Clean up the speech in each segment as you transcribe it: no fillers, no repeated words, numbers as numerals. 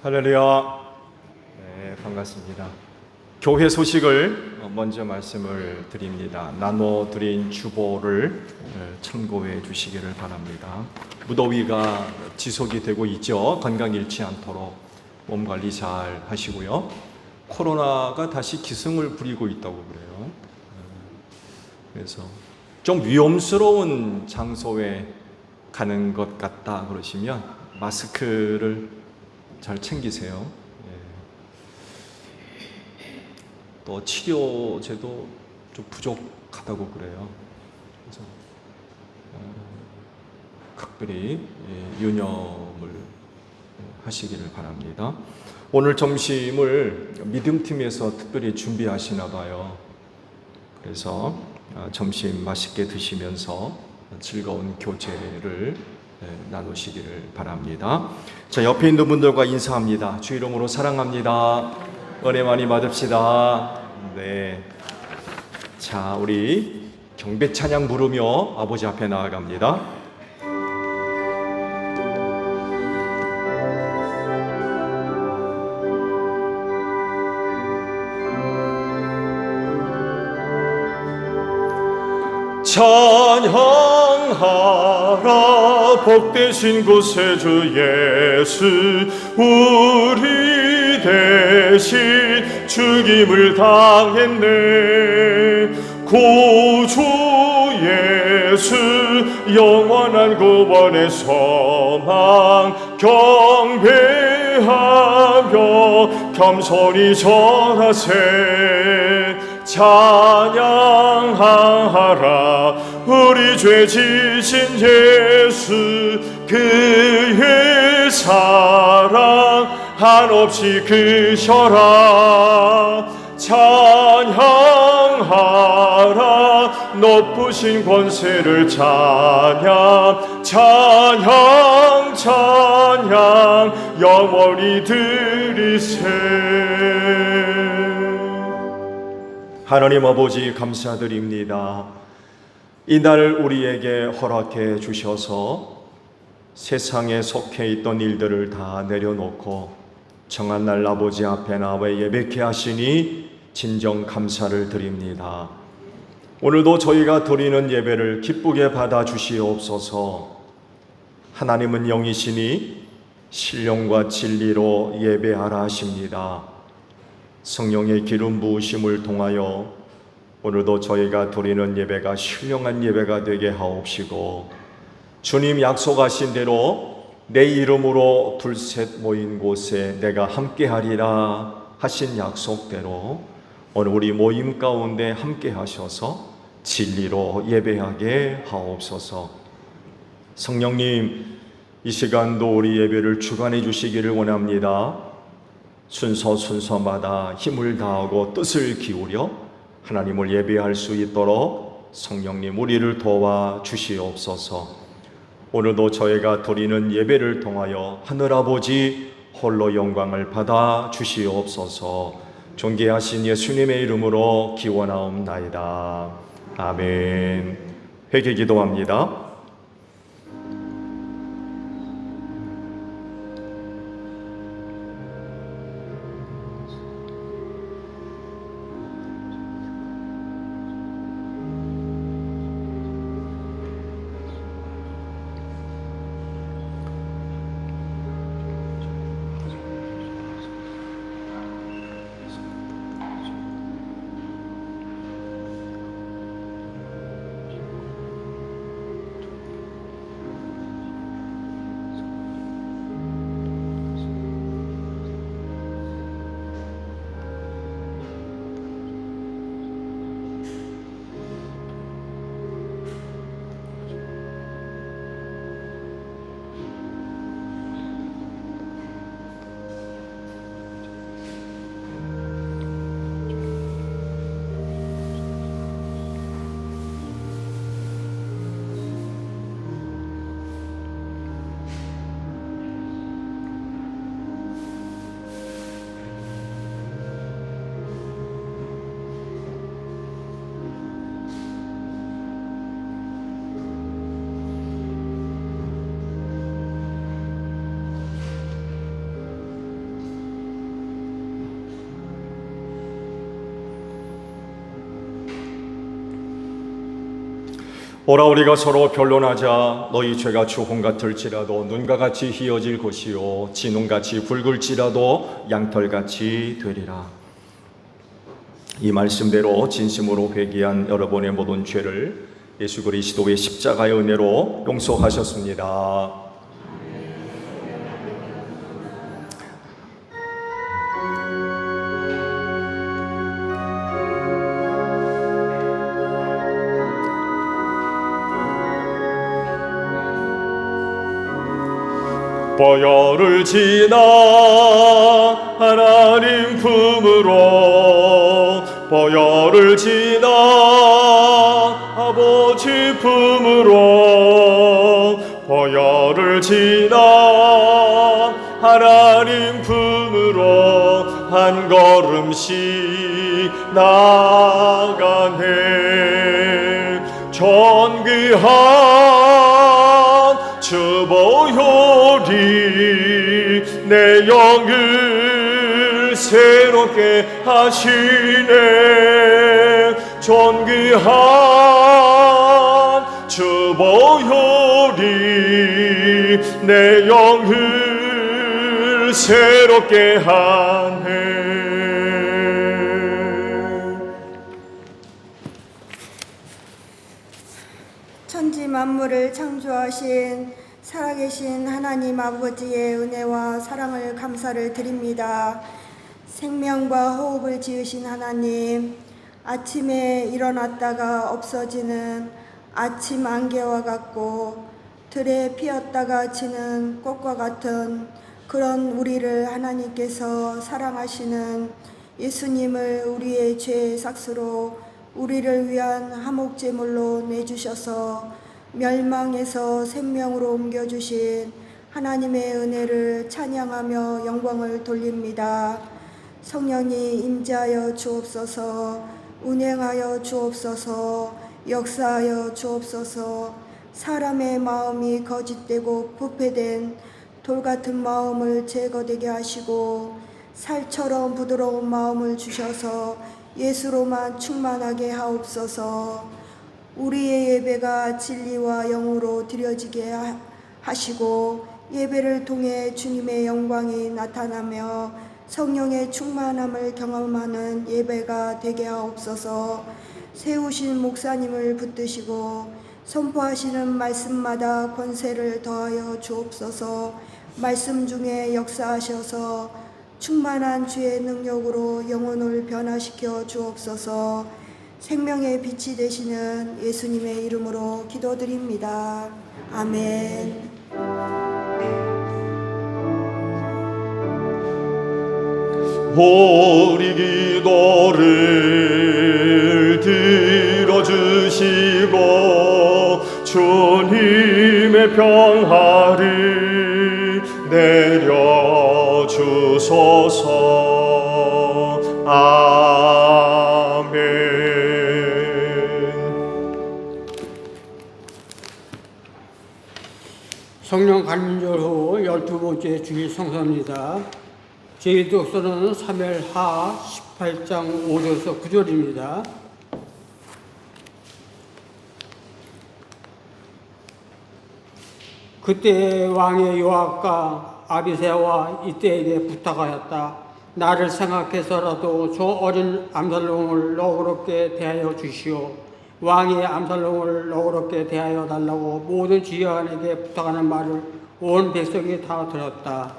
할렐루야. 네, 반갑습니다. 교회 소식을 먼저 말씀을 드립니다. 나눠드린 주보를 참고해 주시기를 바랍니다. 무더위가 지속이 되고 있죠. 건강 잃지 않도록 몸 관리 잘 하시고요. 코로나가 다시 기승을 부리고 있다고 그래요. 그래서 좀 위험스러운 장소에 가는 것 같다 그러시면 마스크를 잘 챙기세요. 또 치료제도 좀 부족하다고 그래요. 그래서 각별히 유념을 하시기를 바랍니다. 오늘 점심을 믿음팀에서 특별히 준비하시나 봐요. 그래서 점심 맛있게 드시면서 즐거운 교제를 나누시기를 바랍니다. 자, 옆에 있는 분들과 인사합니다. 주 이름으로 사랑합니다. 은혜 많이 받읍시다. 네. 자, 우리 경배 찬양 부르며 아버지 앞에 나아갑니다. 찬양하라 복되신 곳에 주 예수 우리 대신 죽임을 당했네. 구주 예수 영원한 구원의 소망 경배하며 겸손히 전하세. 찬양하라 우리 죄 지신 예수 그의 사랑 한없이 크셔라. 찬양하라 높으신 권세를 찬양 찬양 찬양 영원히 드리세. 하나님 아버지 감사드립니다. 이날 우리에게 허락해 주셔서 세상에 속해 있던 일들을 다 내려놓고 정한 날 아버지 앞에 나와 예배케 하시니 진정 감사를 드립니다. 오늘도 저희가 드리는 예배를 기쁘게 받아 주시옵소서. 하나님은 영이시니 신령과 진리로 예배하라 하십니다. 성령의 기름 부으심을 통하여 오늘도 저희가 드리는 예배가 신령한 예배가 되게 하옵시고, 주님 약속하신 대로 내 이름으로 둘셋 모인 곳에 내가 함께하리라 하신 약속대로 오늘 우리 모임 가운데 함께 하셔서 진리로 예배하게 하옵소서. 성령님, 이 시간도 우리 예배를 주관해 주시기를 원합니다. 순서마다 힘을 다하고 뜻을 기울여 하나님을 예배할 수 있도록 성령님 우리를 도와 주시옵소서. 오늘도 저희가 드리는 예배를 통하여 하늘아버지 홀로 영광을 받아 주시옵소서. 존귀하신 예수님의 이름으로 기원하옵나이다. 아멘. 회개 기도합니다. 오라 우리가 서로 변론하자. 너희 죄가 주홍 같을지라도 눈과 같이 희어질 것이요 진홍같이 붉을지라도 양털같이 되리라. 이 말씀대로 진심으로 회개한 여러분의 모든 죄를 예수 그리스도의 십자가의 은혜로 용서하셨습니다. 보혈을 지나 하나님 품으로 보혈을 지나 아버지 품으로 보혈을 지나 하나님 품으로 한 걸음씩 나가네. 존귀한 주 보혈이 내 영을 새롭게 하시네. 존귀한 주 보혈이 내 영을 새롭게 하네. 천지 만물을 창조하신 살아계신 하나님 아버지의 은혜와 사랑을 감사를 드립니다. 생명과 호흡을 지으신 하나님, 아침에 일어났다가 없어지는 아침 안개와 같고 들에 피었다가 지는 꽃과 같은 그런 우리를 하나님께서 사랑하시는 예수님을 우리의 죄의 삭스로 우리를 위한 화목제물로 내주셔서 멸망에서 생명으로 옮겨주신 하나님의 은혜를 찬양하며 영광을 돌립니다. 성령이 임재하여 주옵소서, 운행하여 주옵소서, 역사하여 주옵소서. 사람의 마음이 거짓되고 부패된 돌같은 마음을 제거되게 하시고 살처럼 부드러운 마음을 주셔서 예수로만 충만하게 하옵소서. 우리의 예배가 진리와 영으로 드려지게 하시고 예배를 통해 주님의 영광이 나타나며 성령의 충만함을 경험하는 예배가 되게 하옵소서. 세우신 목사님을 붙드시고 선포하시는 말씀마다 권세를 더하여 주옵소서. 말씀 중에 역사하셔서 충만한 주의 능력으로 영혼을 변화시켜 주옵소서. 생명의 빛이 되시는 예수님의 이름으로 기도드립니다. 아멘. 우리 기도를 들어주시고 주님의 평화를 내려주소서. 아멘. 성령 간절 후 12번째 주일 성서입니다. 제 독서는 사무엘하 18장 5절에서 9절입니다. 그때 왕의 요압과 아비새와 이때에게 부탁하였다. 나를 생각해서라도 저 어린 암살롱을 너그럽게 대하여 주시오. 왕이 암살롱을 너그럽게 대하여 달라고 모든 지휘관에게 부탁하는 말을 온 백성이 다 들었다.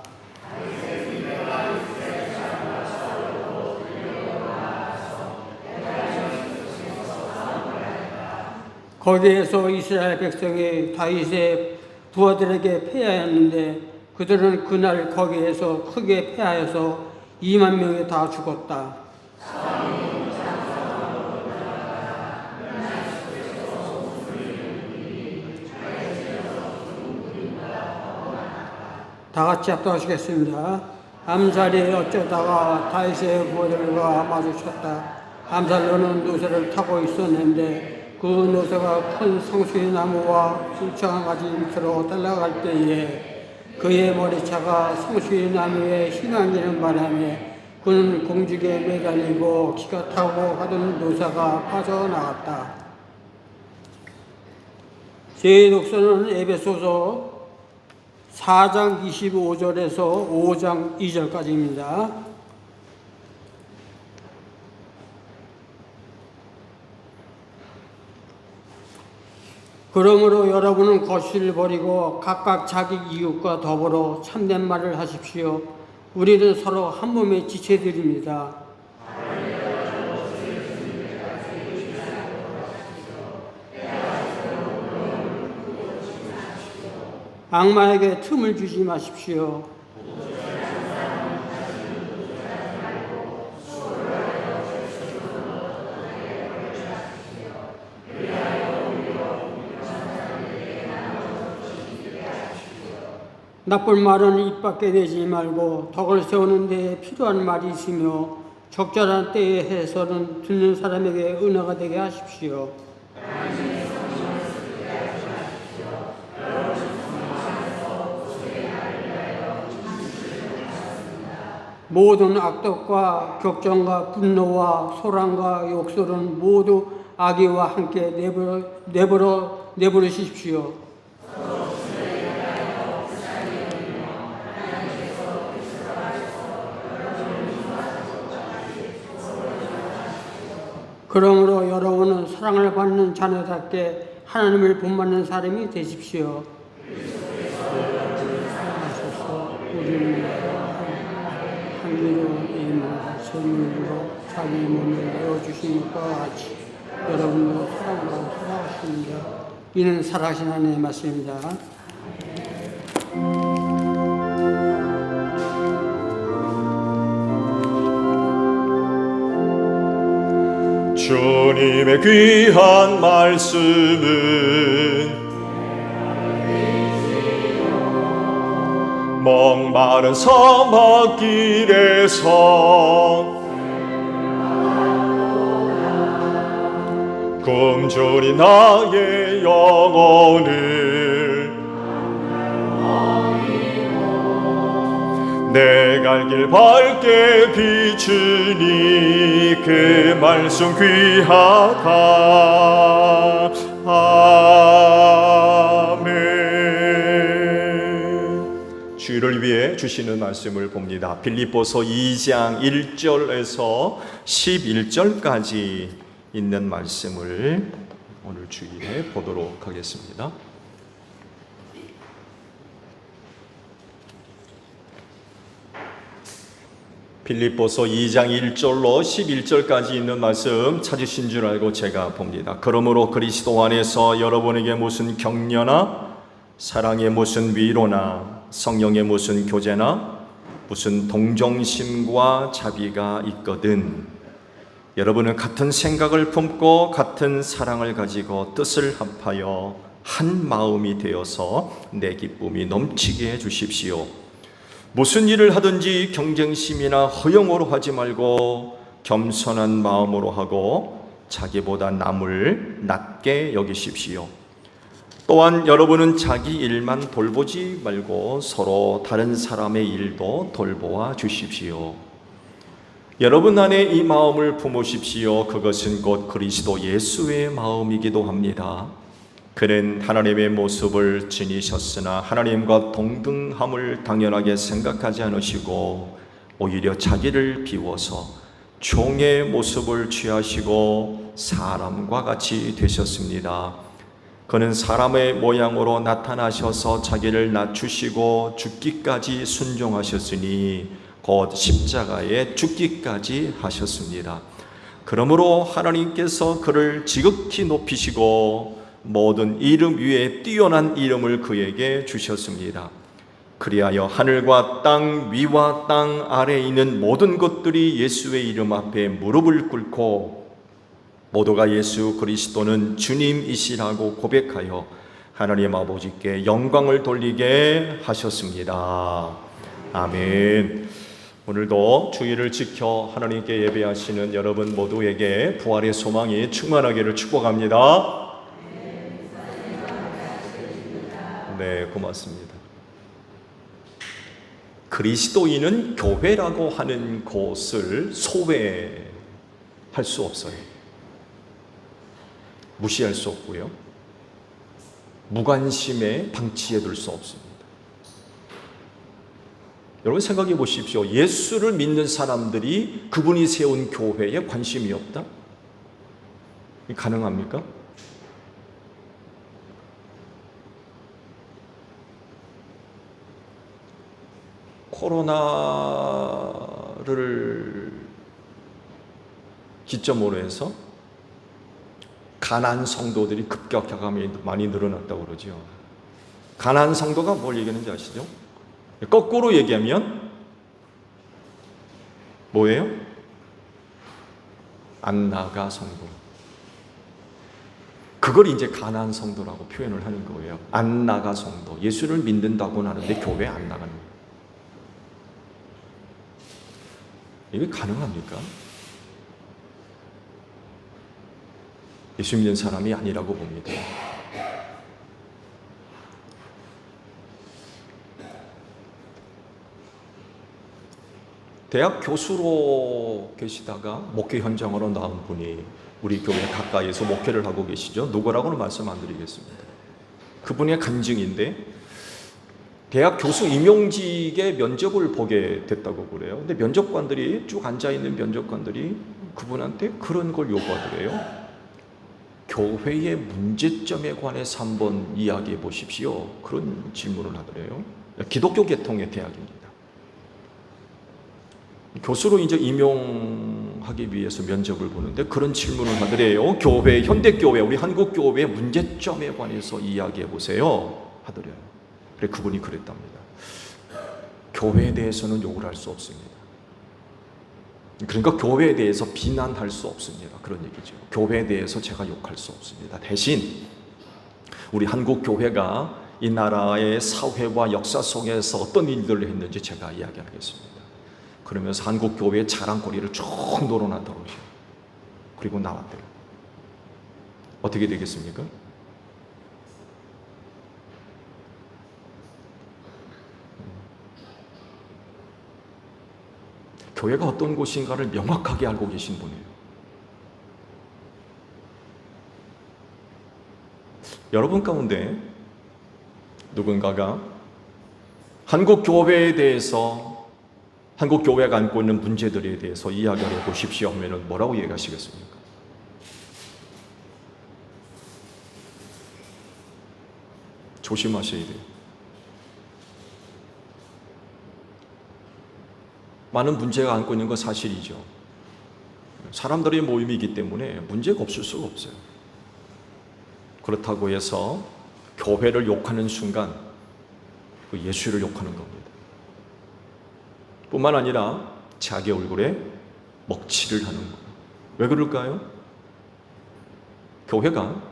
거기에서 이스라엘 백성이 다윗의 부하들에게 패하였는데 그들은 그날 거기에서 크게 패하여서 2만 명이 다 죽었다. 다 같이 합독하시겠습니다. 암살이 어쩌다가 다윗의 부하들과 마주쳤다. 암살로는 노새를 타고 있었는데 그 노새가 큰 성수리나무와 울창한 가지 밑으로 달려갈 때에 그의 머리차가 성수리나무에 휘날리는 바람에 그는 공중에 매달리고 기가 타고 가던 노새가 빠져나갔다. 제 독서는 에베소서 4장 25절에서 5장 2절까지입니다. 그러므로 여러분은 거실을 버리고 각각 자기 이웃과 더불어 참된 말을 하십시오. 우리는 서로 한 몸의 지체들입니다. 악마에게 틈을 주지 마십시오. 나쁜 말은 입 밖에 내지 말고 덕을 세우는 데에 필요한 말이 있으며 적절한 때에 해서는 듣는 사람에게 은혜가 되게 하십시오. 모든 악독과 격정과 분노와 소란과 욕설은 모두 악의와 함께 내버리십시오. 그러므로 여러분은 사랑을 받는 자녀답게 하나님을 본받는 사람이 되십시오. 우리는 향기로운 이마 선물로 자기 몸을 내어주신 것과 같이 여러분도 사랑으로 살아가십니다. 이는 살아가신 하나님의 말씀입니다. 주님의 귀한 말씀은 목마른 사막길에서 굶주린 나의 영혼을 내 갈 길 밝게 비추니 그 말씀 귀하다. 아멘. 주를 위해 주시는 말씀을 봅니다. 빌립보서 2장 1절에서 11절까지 있는 말씀을 오늘 주일에 보도록 하겠습니다. 빌립보서 2장 1절로 11절까지 있는 말씀 찾으신 줄 알고 제가 봅니다. 그러므로 그리스도 안에서 여러분에게 무슨 격려나 사랑의 무슨 위로나 성령의 무슨 교제나 무슨 동정심과 자비가 있거든 여러분은 같은 생각을 품고 같은 사랑을 가지고 뜻을 합하여 한 마음이 되어서 내 기쁨이 넘치게 해주십시오. 무슨 일을 하든지 경쟁심이나 허영으로 하지 말고 겸손한 마음으로 하고 자기보다 남을 낮게 여기십시오. 또한 여러분은 자기 일만 돌보지 말고 서로 다른 사람의 일도 돌보아 주십시오. 여러분 안에 이 마음을 품으십시오. 그것은 곧 그리스도 예수의 마음이기도 합니다. 그는 하나님의 모습을 지니셨으나 하나님과 동등함을 당연하게 생각하지 않으시고 오히려 자기를 비워서 종의 모습을 취하시고 사람과 같이 되셨습니다. 그는 사람의 모양으로 나타나셔서 자기를 낮추시고 죽기까지 순종하셨으니 곧 십자가에 죽기까지 하셨습니다. 그러므로 하나님께서 그를 지극히 높이시고 모든 이름 위에 뛰어난 이름을 그에게 주셨습니다. 그리하여 하늘과 땅 위와 땅 아래에 있는 모든 것들이 예수의 이름 앞에 무릎을 꿇고 모두가 예수 그리스도는 주님이시라고 고백하여 하나님 아버지께 영광을 돌리게 하셨습니다. 아멘. 오늘도 주일을 지켜 하나님께 예배하시는 여러분 모두에게 부활의 소망이 충만하기를 축복합니다. 네, 고맙습니다. 그리스도인은 교회라고 하는 곳을 소외할 수 없어요. 무시할 수 없고요. 무관심에 방치해 둘 수 없습니다. 여러분 생각해 보십시오. 예수를 믿는 사람들이 그분이 세운 교회에 관심이 없다? 가능합니까? 코로나를 기점으로 해서 가난한 성도들이 급격하게 많이 늘어났다고 그러죠. 가난한 성도가 뭘 얘기하는지 아시죠? 거꾸로 얘기하면 뭐예요? 안 나가 성도. 그걸 이제 가난한 성도라고 표현을 하는 거예요. 안 나가 성도. 예수를 믿는다고는 하는데 교회에 안 나가는 거예요. 이게 가능합니까? 예수 믿는 사람이 아니라고 봅니다. 대학 교수로 계시다가 목회 현장으로 나온 분이 우리 교회 가까이에서 목회를 하고 계시죠. 누구라고는 말씀 안 드리겠습니다. 그분의 간증인데 대학 교수 임용직의 면접을 보게 됐다고 그래요. 근데 면접관들이 쭉 앉아있는 면접관들이 그분한테 그런 걸 요구하더래요. 교회의 문제점에 관해서 한번 이야기해 보십시오. 그런 질문을 하더래요. 기독교 계통의 대학입니다. 교수로 이제 임용하기 위해서 면접을 보는데 그런 질문을 하더래요. 교회, 현대교회, 우리 한국교회의 문제점에 관해서 이야기해 보세요. 하더래요. 그래 그분이 그랬답니다. 교회에 대해서는 욕을 할 수 없습니다. 그러니까 교회에 대해서 비난할 수 없습니다. 그런 얘기죠. 교회에 대해서 제가 욕할 수 없습니다. 대신 우리 한국 교회가 이 나라의 사회와 역사 속에서 어떤 일들을 했는지 제가 이야기하겠습니다. 그러면서 한국 교회의 자랑거리를 쭉 늘어나더라고요. 그리고 나왔대요. 어떻게 되겠습니까? 교회가 어떤 곳인가를 명확하게 알고 계신 분이에요. 여러분 가운데 누군가가 한국 교회에 대해서 한국 교회가 안고 있는 문제들에 대해서 이야기를 해보십시오 하면 뭐라고 얘기하시겠습니까? 조심하셔야 돼요. 많은 문제가 안고 있는 건 사실이죠. 사람들의 모임이기 때문에 문제가 없을 수가 없어요. 그렇다고 해서 교회를 욕하는 순간 그 예수를 욕하는 겁니다. 뿐만 아니라 자기 얼굴에 먹칠을 하는 거예요. 왜 그럴까요? 교회가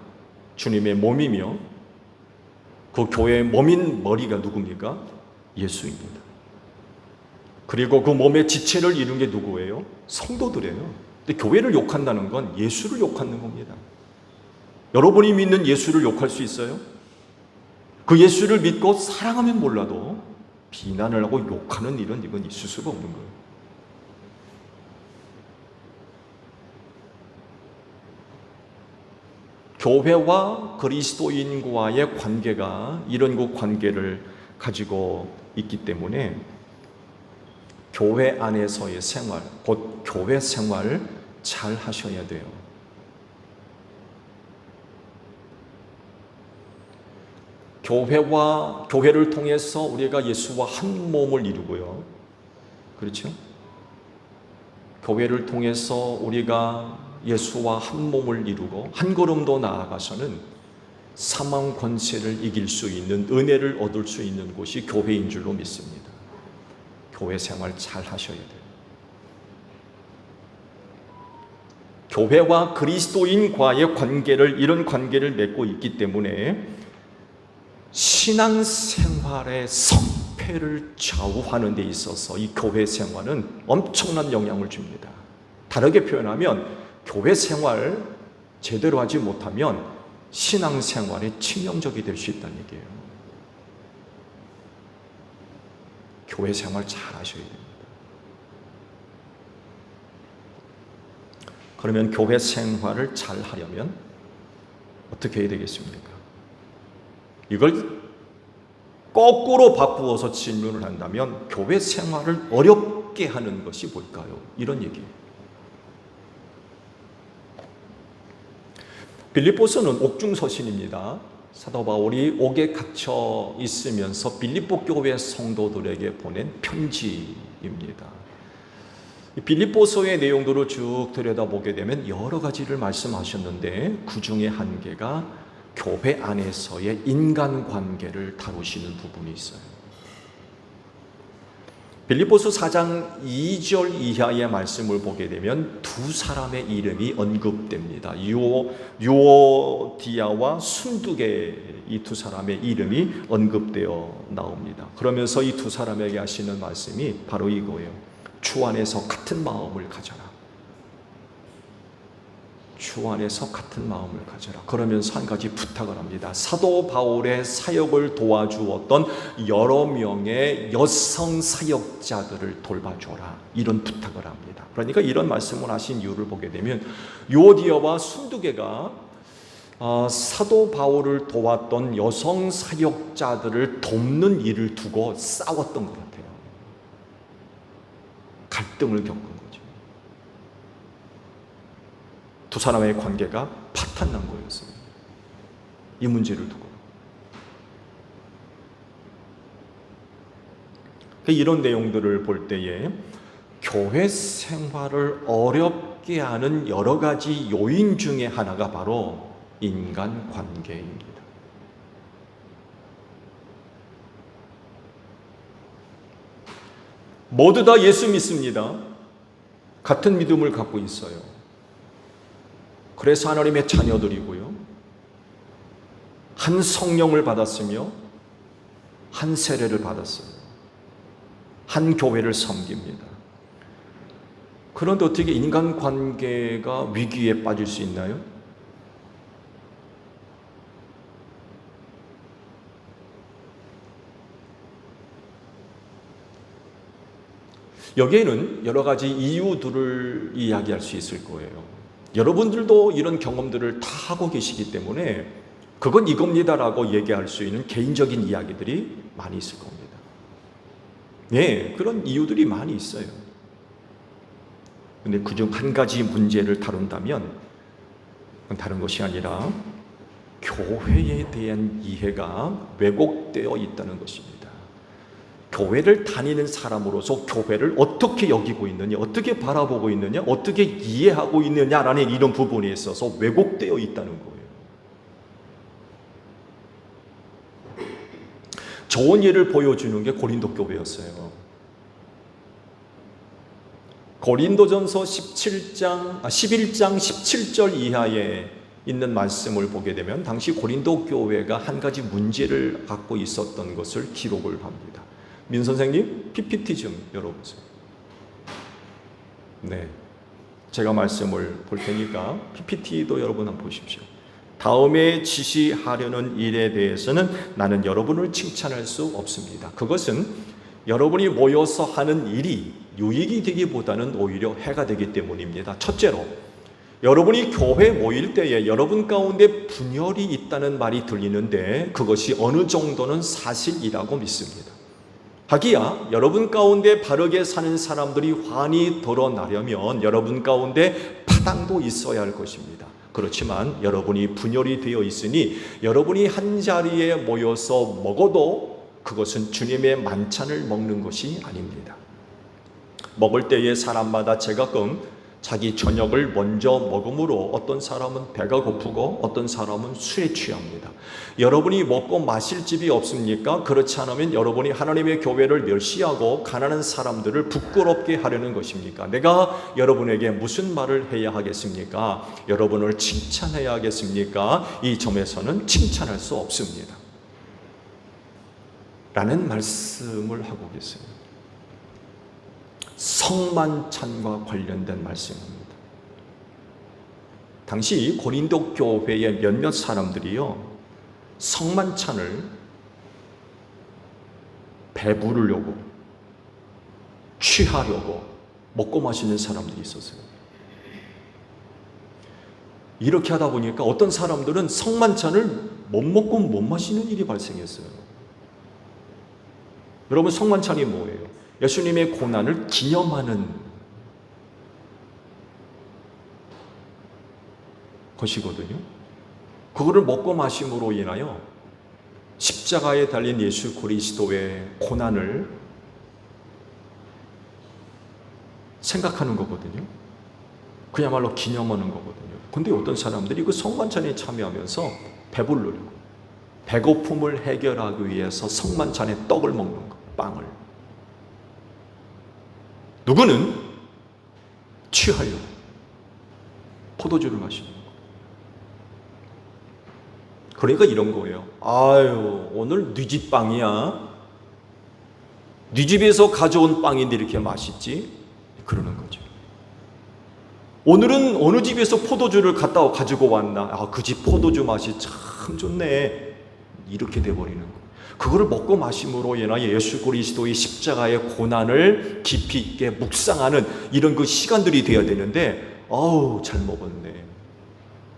주님의 몸이며 그 교회의 몸인 머리가 누굽니까? 예수입니다. 그리고 그 몸의 지체를 이룬 게 누구예요? 성도들이에요. 근데 교회를 욕한다는 건 예수를 욕하는 겁니다. 여러분이 믿는 예수를 욕할 수 있어요? 그 예수를 믿고 사랑하면 몰라도 비난을 하고 욕하는 일은 이건 있을 수가 없는 거예요. 교회와 그리스도인과의 관계가 이런 그 관계를 가지고 있기 때문에 교회 안에서의 생활, 곧 교회 생활을 잘 하셔야 돼요. 교회를 통해서 우리가 예수와 한 몸을 이루고요. 그렇죠? 교회를 통해서 우리가 예수와 한 몸을 이루고 한 걸음 더 나아가서는 사망 권세를 이길 수 있는 은혜를 얻을 수 있는 곳이 교회인 줄로 믿습니다. 교회 생활 잘 하셔야 돼요. 교회와 그리스도인과의 관계를 이런 관계를 맺고 있기 때문에 신앙생활의 성패를 좌우하는 데 있어서 이 교회 생활은 엄청난 영향을 줍니다. 다르게 표현하면 교회 생활 제대로 하지 못하면 신앙생활에 치명적이 될 수 있다는 얘기예요. 교회 생활 잘 하셔야 됩니다. 그러면 교회 생활을 잘 하려면 어떻게 해야 되겠습니까? 이걸 거꾸로 바꾸어서 질문을 한다면 교회 생활을 어렵게 하는 것이 뭘까요? 이런 얘기예요. 빌립보서는 옥중서신입니다. 사도 바울이 옥에 갇혀 있으면서 빌립보 교회 성도들에게 보낸 편지입니다. 빌립보서의 내용들을 쭉 들여다보게 되면 여러 가지를 말씀하셨는데 그 중에 한 개가 교회 안에서의 인간관계를 다루시는 부분이 있어요. 빌립보서 4장 2절 이하의 말씀을 보게 되면 두 사람의 이름이 언급됩니다. 유오디아와 순두계 이 두 사람의 이름이 언급되어 나옵니다. 그러면서 이 두 사람에게 하시는 말씀이 바로 이거예요. 주 안에서 같은 마음을 가져라. 주 안에서 같은 마음을 가져라. 그러면서 한 가지 부탁을 합니다. 사도 바울의 사역을 도와주었던 여러 명의 여성 사역자들을 돌봐줘라. 이런 부탁을 합니다. 그러니까 이런 말씀을 하신 이유를 보게 되면 유오디아와 순두계가 사도 바울을 도왔던 여성 사역자들을 돕는 일을 두고 싸웠던 것 같아요. 갈등을 겪은 거죠. 두 사람의 관계가 파탄난 거였어요. 이 문제를 두고. 이런 내용들을 볼 때에 교회 생활을 어렵게 하는 여러 가지 요인 중에 하나가 바로 인간관계입니다. 모두 다 예수 믿습니다. 같은 믿음을 갖고 있어요. 그래서 하나님의 자녀들이고요. 한 성령을 받았으며 한 세례를 받았어요. 한 교회를 섬깁니다. 그런데 어떻게 인간관계가 위기에 빠질 수 있나요? 여기에는 여러 가지 이유들을 이야기할 수 있을 거예요. 여러분들도 이런 경험들을 다 하고 계시기 때문에 그건 이겁니다라고 얘기할 수 있는 개인적인 이야기들이 많이 있을 겁니다. 네, 그런 이유들이 많이 있어요. 근데 그중 한 가지 문제를 다룬다면 다른 것이 아니라 교회에 대한 이해가 왜곡되어 있다는 것입니다. 교회를 다니는 사람으로서 교회를 어떻게 여기고 있느냐, 어떻게 바라보고 있느냐, 어떻게 이해하고 있느냐라는 이런 부분에 있어서 왜곡되어 있다는 거예요. 좋은 예를 보여주는 게 고린도 교회였어요. 고린도전서 11장 17절 이하에 있는 말씀을 보게 되면 당시 고린도 교회가 한 가지 문제를 갖고 있었던 것을 기록을 합니다. 민 선생님, PPT 좀 열어보세요. 네, 제가 말씀을 볼 테니까 PPT도 여러분 한번 보십시오. 다음에 지시하려는 일에 대해서는 나는 여러분을 칭찬할 수 없습니다. 그것은 여러분이 모여서 하는 일이 유익이 되기보다는 오히려 해가 되기 때문입니다. 첫째로, 여러분이 교회 모일 때에 여러분 가운데 분열이 있다는 말이 들리는데 그것이 어느 정도는 사실이라고 믿습니다. 하기야 여러분 가운데 바르게 사는 사람들이 환히 드러나려면 여러분 가운데 파당도 있어야 할 것입니다. 그렇지만 여러분이 분열이 되어 있으니 여러분이 한자리에 모여서 먹어도 그것은 주님의 만찬을 먹는 것이 아닙니다. 먹을 때에 사람마다 제가끔 자기 저녁을 먼저 먹음으로 어떤 사람은 배가 고프고 어떤 사람은 술에 취합니다. 여러분이 먹고 마실 집이 없습니까? 그렇지 않으면 여러분이 하나님의 교회를 멸시하고 가난한 사람들을 부끄럽게 하려는 것입니까? 내가 여러분에게 무슨 말을 해야 하겠습니까? 여러분을 칭찬해야 하겠습니까? 이 점에서는 칭찬할 수 없습니다. 라는 말씀을 하고 계세요. 성만찬과 관련된 말씀입니다. 당시 고린도 교회의 몇몇 사람들이요, 성만찬을 배부르려고, 취하려고 먹고 마시는 사람들이 있었어요. 이렇게 하다 보니까 어떤 사람들은 성만찬을 못 먹고 못 마시는 일이 발생했어요. 여러분, 성만찬이 뭐예요? 예수님의 고난을 기념하는 것이거든요. 그거를 먹고 마심으로 인하여 십자가에 달린 예수 그리스도의 고난을 생각하는 거거든요. 그야말로 기념하는 거거든요. 근데 어떤 사람들이 그 성만찬에 참여하면서 배부르려고, 배고픔을 해결하기 위해서 성만찬에 떡을 먹는 거, 빵을. 누구는 취하려고 포도주를 마시는 거. 그러니까 이런 거예요. 아유, 오늘 네 집 빵이야. 네 집에서 가져온 빵인데 이렇게 맛있지? 그러는 거죠. 오늘은 어느 집에서 포도주를 갖다 가지고 왔나? 아, 그 집 포도주 맛이 참 좋네. 이렇게 돼버리는 거예요. 그거를 먹고 마심으로 인하여 예수 그리스도의 십자가의 고난을 깊이 있게 묵상하는 이런 그 시간들이 돼야 되는데, 아우, 잘 먹었네.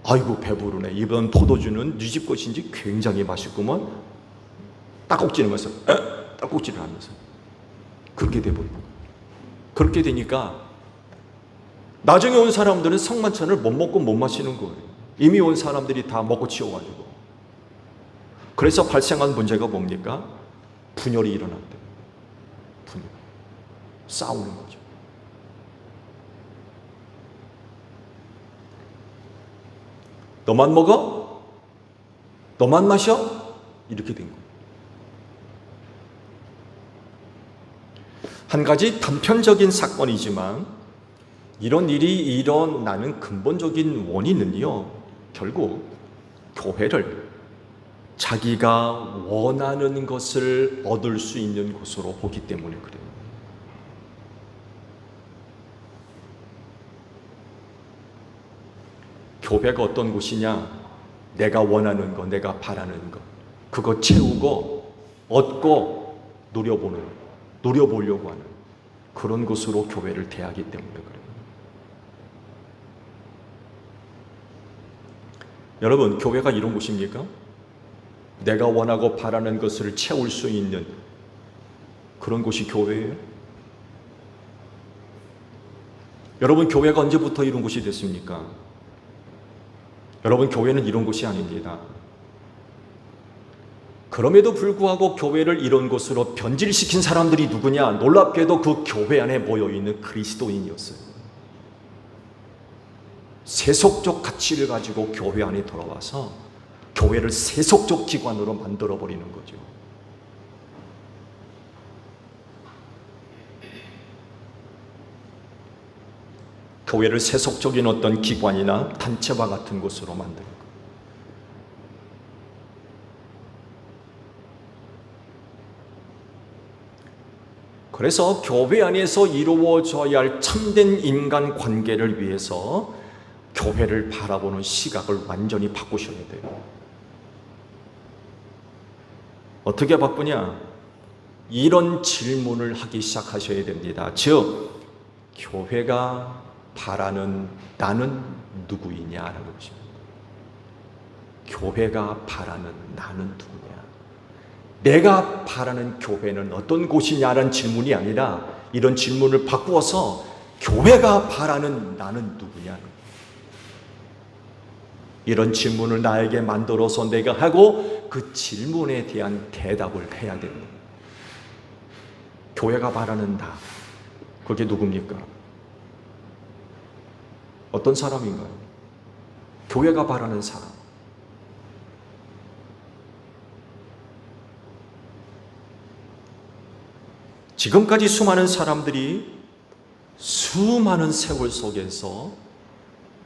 아이고, 배부르네. 이번 포도주는 네 집 것인지 굉장히 맛있구먼. 딱꼭지면서 딱꼭지를 하면서 그렇게 돼버리는 거예요. 그렇게 되니까 나중에 온 사람들은 성만찬을 못 먹고 못 마시는 거예요. 이미 온 사람들이 다 먹고 치워가지고. 그래서 발생한 문제가 뭡니까? 분열이 일어난대요. 분열. 싸우는 거죠. 너만 먹어? 너만 마셔? 이렇게 된 거예요. 한 가지 단편적인 사건이지만 이런 일이 일어나는 근본적인 원인은요, 결국 교회를 자기가 원하는 것을 얻을 수 있는 곳으로 보기 때문에 그래요. 교회가 어떤 곳이냐? 내가 원하는 것, 내가 바라는 것, 그거 채우고 얻고 노려보려고 하는 그런 곳으로 교회를 대하기 때문에 그래요. 여러분, 교회가 이런 곳입니까? 내가 원하고 바라는 것을 채울 수 있는 그런 곳이 교회예요? 여러분, 교회가 언제부터 이런 곳이 됐습니까? 여러분, 교회는 이런 곳이 아닙니다. 그럼에도 불구하고 교회를 이런 곳으로 변질시킨 사람들이 누구냐? 놀랍게도 그 교회 안에 모여있는 그리스도인이었어요. 세속적 가치를 가지고 교회 안에 들어와서 교회를 세속적 기관으로 만들어버리는 거죠. 교회를 세속적인 어떤 기관이나 단체와 같은 곳으로 만드는 거예요. 그래서 교회 안에서 이루어져야 할 참된 인간 관계를 위해서 교회를 바라보는 시각을 완전히 바꾸셔야 돼요. 어떻게 바꾸냐? 이런 질문을 하기 시작하셔야 됩니다. 즉, 교회가 바라는 나는 누구이냐라는 것입니다. 교회가 바라는 나는 누구냐? 내가 바라는 교회는 어떤 곳이냐라는 질문이 아니라 이런 질문을 바꾸어서 교회가 바라는 나는 누구냐? 이런 질문을 나에게 만들어서 내가 하고 그 질문에 대한 대답을 해야 됩니다. 교회가 바라는 나, 그게 누굽니까? 어떤 사람인가요? 교회가 바라는 사람. 지금까지 수많은 사람들이 수많은 세월 속에서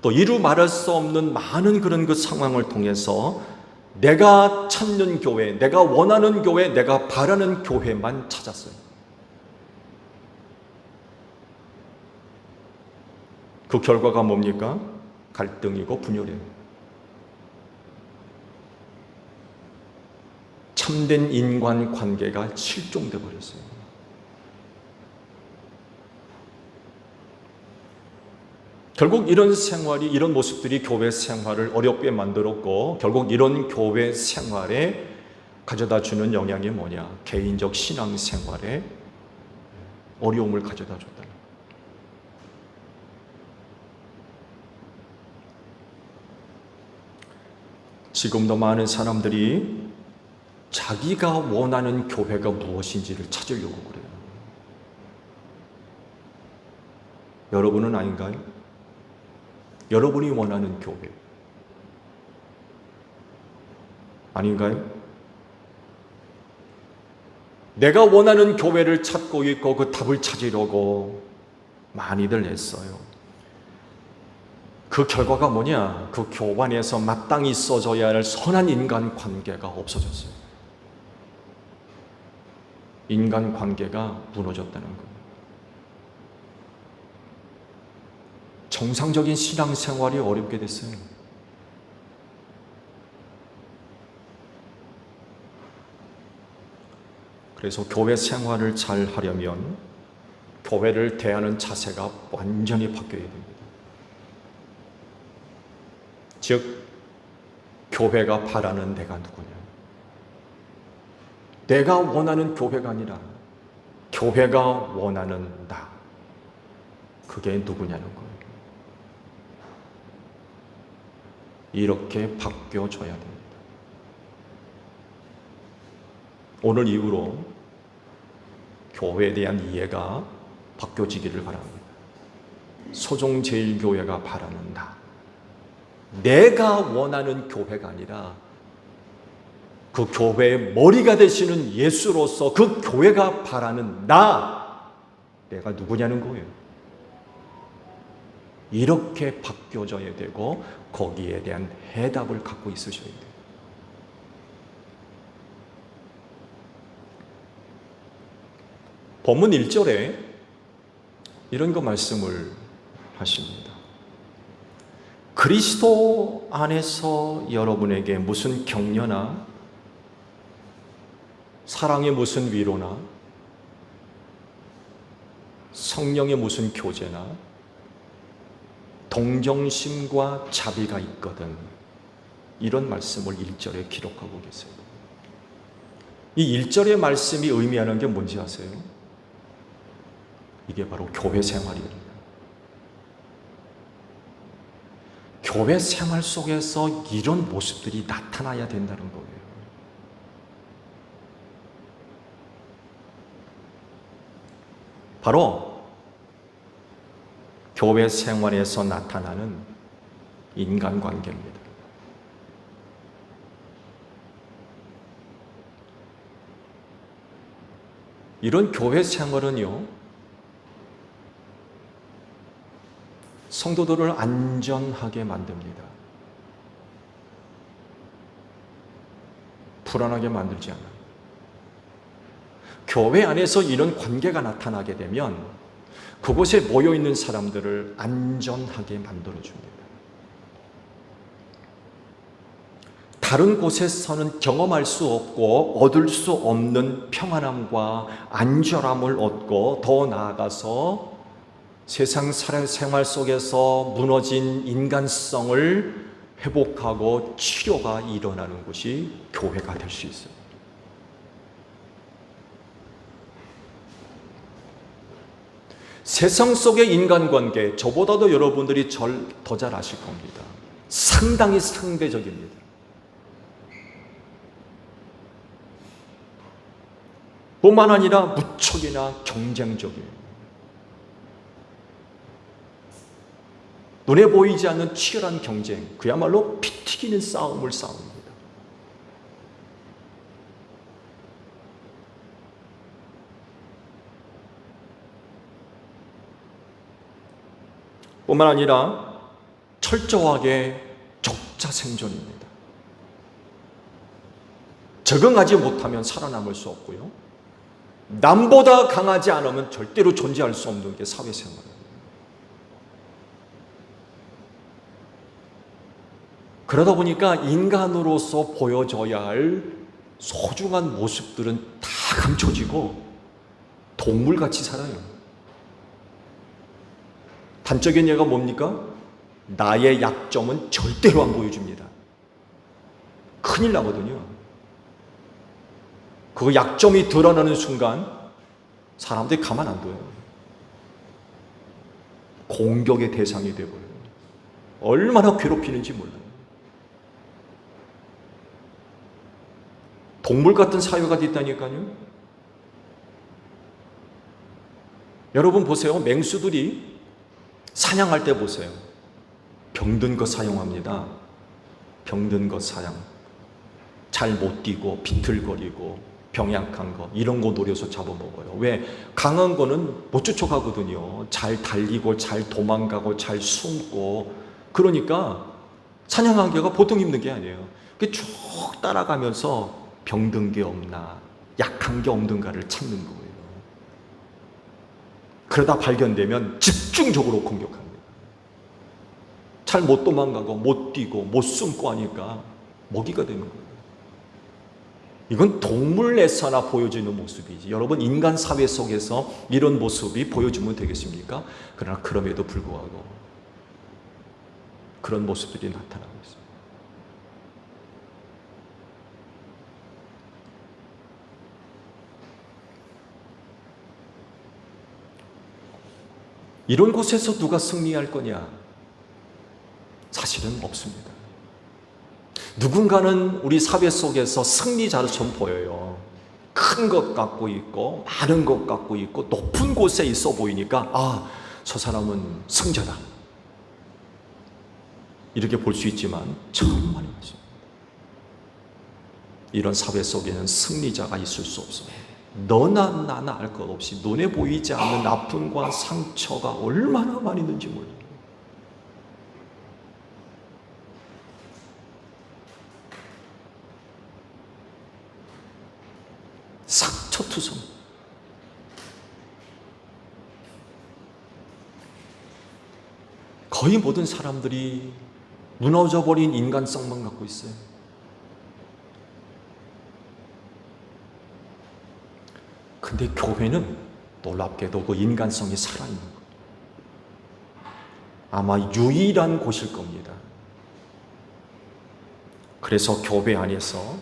또 이루 말할 수 없는 많은 그런 그 상황을 통해서 내가 찾는 교회, 내가 원하는 교회, 내가 바라는 교회만 찾았어요. 그 결과가 뭡니까? 갈등이고 분열이에요. 참된 인간 관계가 실종돼 버렸어요. 결국 이런 생활이, 이런 모습들이 교회 생활을 어렵게 만들었고, 결국 이런 교회 생활에 가져다 주는 영향이 뭐냐? 개인적 신앙 생활에 어려움을 가져다 줬다는 거예요. 지금도 많은 사람들이 자기가 원하는 교회가 무엇인지를 찾으려고 그래요. 여러분은 아닌가요? 여러분이 원하는 교회 아닌가요? 내가 원하는 교회를 찾고 있고 그 답을 찾으려고 많이들 애써요. 그 결과가 뭐냐? 그 교반에서 마땅히 써져야 할 선한 인간관계가 없어졌어요. 인간관계가 무너졌다는 거예요. 정상적인 신앙생활이 어렵게 됐어요. 그래서 교회 생활을 잘 하려면 교회를 대하는 자세가 완전히 바뀌어야 됩니다. 즉, 교회가 바라는 내가 누구냐? 내가 원하는 교회가 아니라 교회가 원하는 나. 그게 누구냐는 거예요. 이렇게 바뀌어져야 됩니다. 오늘 이후로 교회에 대한 이해가 바뀌어지기를 바랍니다. 소종제일교회가 바라는 나. 내가 원하는 교회가 아니라 그 교회의 머리가 되시는 예수로서 그 교회가 바라는 나. 내가 누구냐는 거예요. 이렇게 바뀌어져야 되고 거기에 대한 해답을 갖고 있으셔야 돼요. 본문 1절에 이런 거 말씀을 하십니다. 그리스도 안에서 여러분에게 무슨 격려나 사랑의 무슨 위로나 성령의 무슨 교제나 동정심과 자비가 있거든. 이런 말씀을 1절에 기록하고 계세요. 이 1절의 말씀이 의미하는 게 뭔지 아세요? 이게 바로 교회 생활이에요. 교회 생활 속에서 이런 모습들이 나타나야 된다는 거예요. 바로 교회 생활에서 나타나는 인간관계입니다. 이런 교회 생활은요, 성도들을 안전하게 만듭니다. 불안하게 만들지 않아요. 교회 안에서 이런 관계가 나타나게 되면 그곳에 모여있는 사람들을 안전하게 만들어줍니다. 다른 곳에서는 경험할 수 없고 얻을 수 없는 평안함과 안전함을 얻고 더 나아가서 세상 생활 속에서 무너진 인간성을 회복하고 치료가 일어나는 곳이 교회가 될 수 있어요. 세상 속의 인간관계, 저보다도 여러분들이 더 잘 아실 겁니다. 상당히 상대적입니다. 뿐만 아니라 무척이나 경쟁적이에요. 눈에 보이지 않는 치열한 경쟁, 그야말로 피 튀기는 싸움을 싸웁니다. 뿐만 아니라 철저하게 적자 생존입니다. 적응하지 못하면 살아남을 수 없고요. 남보다 강하지 않으면 절대로 존재할 수 없는 게 사회생활입니다. 그러다 보니까 인간으로서 보여줘야 할 소중한 모습들은 다 감춰지고 동물같이 살아요. 단적인 예가 뭡니까? 나의 약점은 절대로 안 보여줍니다. 큰일 나거든요. 그 약점이 드러나는 순간 사람들이 가만 안 둬요. 공격의 대상이 되어버려요. 얼마나 괴롭히는지 몰라요. 동물 같은 사유가 있다니까요. 여러분 보세요. 맹수들이 사냥할 때 보세요. 병든 것 사용합니다. 병든 것 사용. 잘 못 뛰고 비틀거리고 병약한 거 이런 거 노려서 잡아먹어요. 왜? 강한 거는 못 쫓아가거든요. 잘 달리고 잘 도망가고 잘 숨고. 그러니까 사냥하기가 보통 힘든 게 아니에요. 쭉 따라가면서 병든 게 없나, 약한 게 없는가를 찾는 거예요. 그러다 발견되면 집중적으로 공격합니다. 잘 못 도망가고 못 뛰고 못 숨고 하니까 먹이가 되는 거예요. 이건 동물 내사나 보여지는 모습이지. 여러분 인간 사회 속에서 이런 모습이 보여주면 되겠습니까? 그러나 그럼에도 불구하고 그런 모습들이 나타나고 있습니다. 이런 곳에서 누가 승리할 거냐? 사실은 없습니다. 누군가는 우리 사회 속에서 승리자처럼 보여요. 큰 것 갖고 있고 많은 것 갖고 있고 높은 곳에 있어 보이니까 아, 저 사람은 승자다. 이렇게 볼 수 있지만 정말 맞습니다. 이런 사회 속에는 승리자가 있을 수 없어요. 너나 나나 알 것 없이 눈에 보이지 않는 아픔과 상처가 얼마나 많이 있는지 몰라요. 상처투성. 거의 모든 사람들이 무너져버린 인간성만 갖고 있어요. 근데 교회는 놀랍게도 그 인간성이 살아있는 거예요. 아마 유일한 곳일 겁니다. 그래서 교회 안에서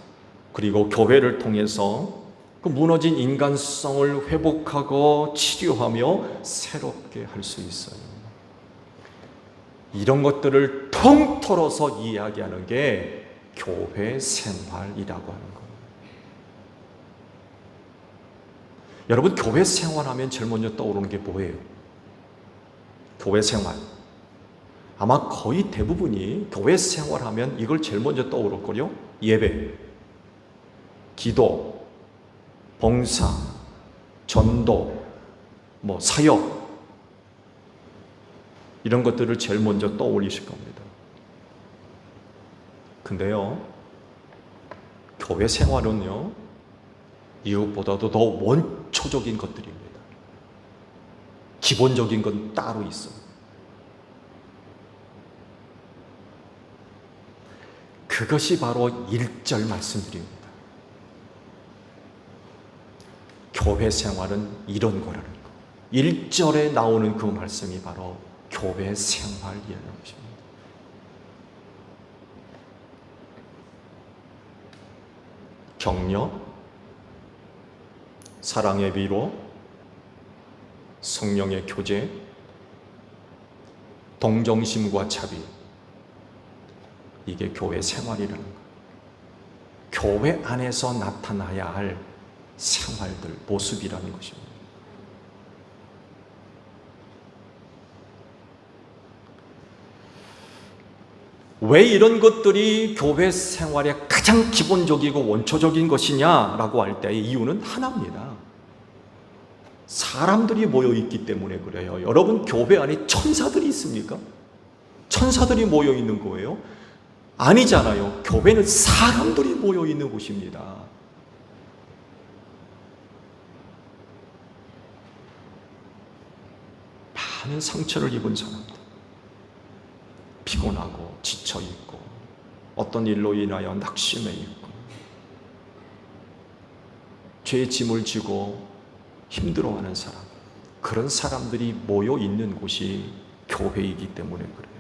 그리고 교회를 통해서 그 무너진 인간성을 회복하고 치료하며 새롭게 할 수 있어요. 이런 것들을 통틀어서 이야기하는 게 교회 생활이라고 하는 거예요. 여러분 교회 생활하면 제일 먼저 떠오르는 게 뭐예요? 교회 생활. 아마 거의 대부분이 교회 생활하면 이걸 제일 먼저 떠오를 거요. 예배, 기도, 봉사, 전도, 사역 이런 것들을 제일 먼저 떠올리실 겁니다. 근데요, 교회 생활은요, 이것보다도 더 원초적인 것들입니다. 기본적인 건 따로 있어요. 그것이 바로 1절 말씀드립니다. 교회 생활은 이런 거라는 거. 1절에 나오는 그 말씀이 바로 교회 생활이라는 것입니다. 격려, 사랑의 위로, 성령의 교제, 동정심과 자비. 이게 교회 생활이라는 거예요. 교회 안에서 나타나야 할 생활들, 모습이라는 것입니다. 왜 이런 것들이 교회 생활의 가장 기본적이고 원초적인 것이냐라고 할 때 이유는 하나입니다. 사람들이 모여있기 때문에 그래요. 여러분 교회 안에 천사들이 있습니까? 천사들이 모여있는 거예요? 아니잖아요. 교회는 사람들이 모여있는 곳입니다. 많은 상처를 입은 사람들, 피곤하고 지쳐있고 어떤 일로 인하여 낙심해 있고 죄의 짐을 지고 힘들어하는 사람, 그런 사람들이 모여있는 곳이 교회이기 때문에 그래요.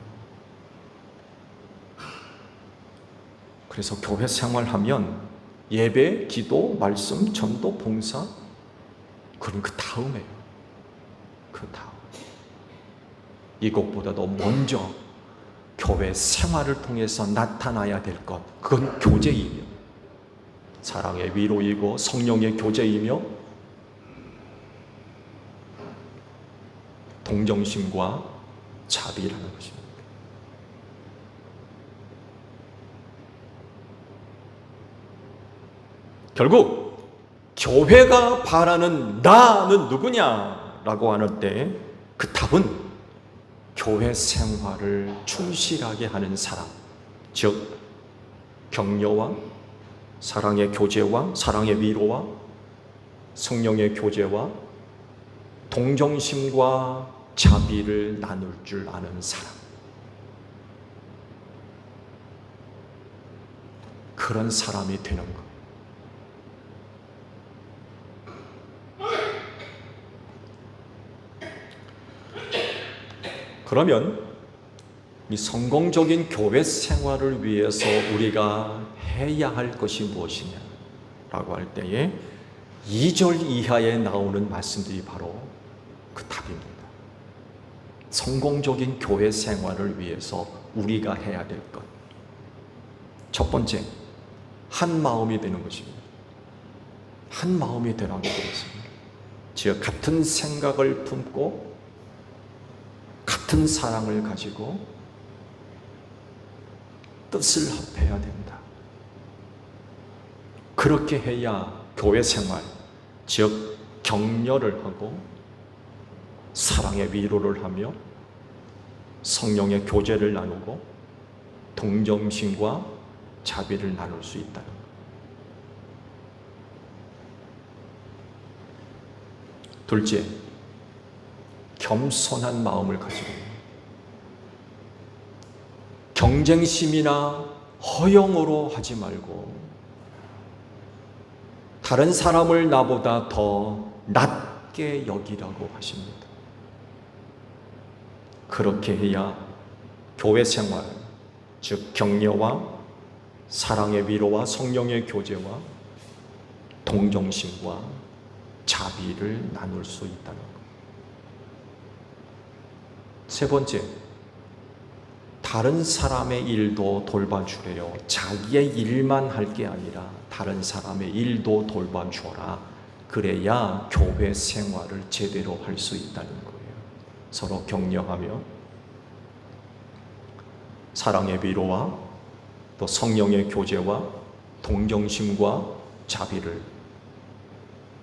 그래서 교회 생활하면 예배, 기도, 말씀, 전도, 봉사, 그럼 그 다음에요. 그 다음. 이것보다도 먼저 교회 생활을 통해서 나타나야 될 것, 그건 교제이며 사랑의 위로이고 성령의 교제이며 동정심과 자비라는 것입니다. 결국 교회가 바라는 나는 누구냐라고 하는 때 그 답은 교회 생활을 충실하게 하는 사람, 즉 격려와 사랑의 교제와 사랑의 위로와 성령의 교제와 동정심과 자비를 나눌 줄 아는 사람, 그런 사람이 되는 것. 그러면 이 성공적인 교회 생활을 위해서 우리가 해야 할 것이 무엇이냐라고 할 때에 2절 이하에 나오는 말씀들이 바로 그 답입니다. 성공적인 교회 생활을 위해서 우리가 해야 될 것. 첫 번째, 한 마음이 되는 것입니다. 한 마음이 되라고 되었습니다. 즉 같은 생각을 품고 같은 사랑을 가지고 뜻을 합해야 된다. 그렇게 해야 교회 생활, 즉 격려를 하고 사랑의 위로를 하며 성령의 교제를 나누고 동정심과 자비를 나눌 수 있다는 것. 둘째, 겸손한 마음을 가지고 경쟁심이나 허영으로 하지 말고 다른 사람을 나보다 더 낮게 여기라고 하십니다. 그렇게 해야 교회 생활, 즉 격려와 사랑의 위로와 성령의 교제와 동정심과 자비를 나눌 수 있다는 것. 세 번째, 다른 사람의 일도 돌봐주래요. 자기의 일만 할 게 아니라 다른 사람의 일도 돌봐주어라. 그래야 교회 생활을 제대로 할 수 있다는 거예요. 서로 격려하며 사랑의 위로와 또 성령의 교제와 동정심과 자비를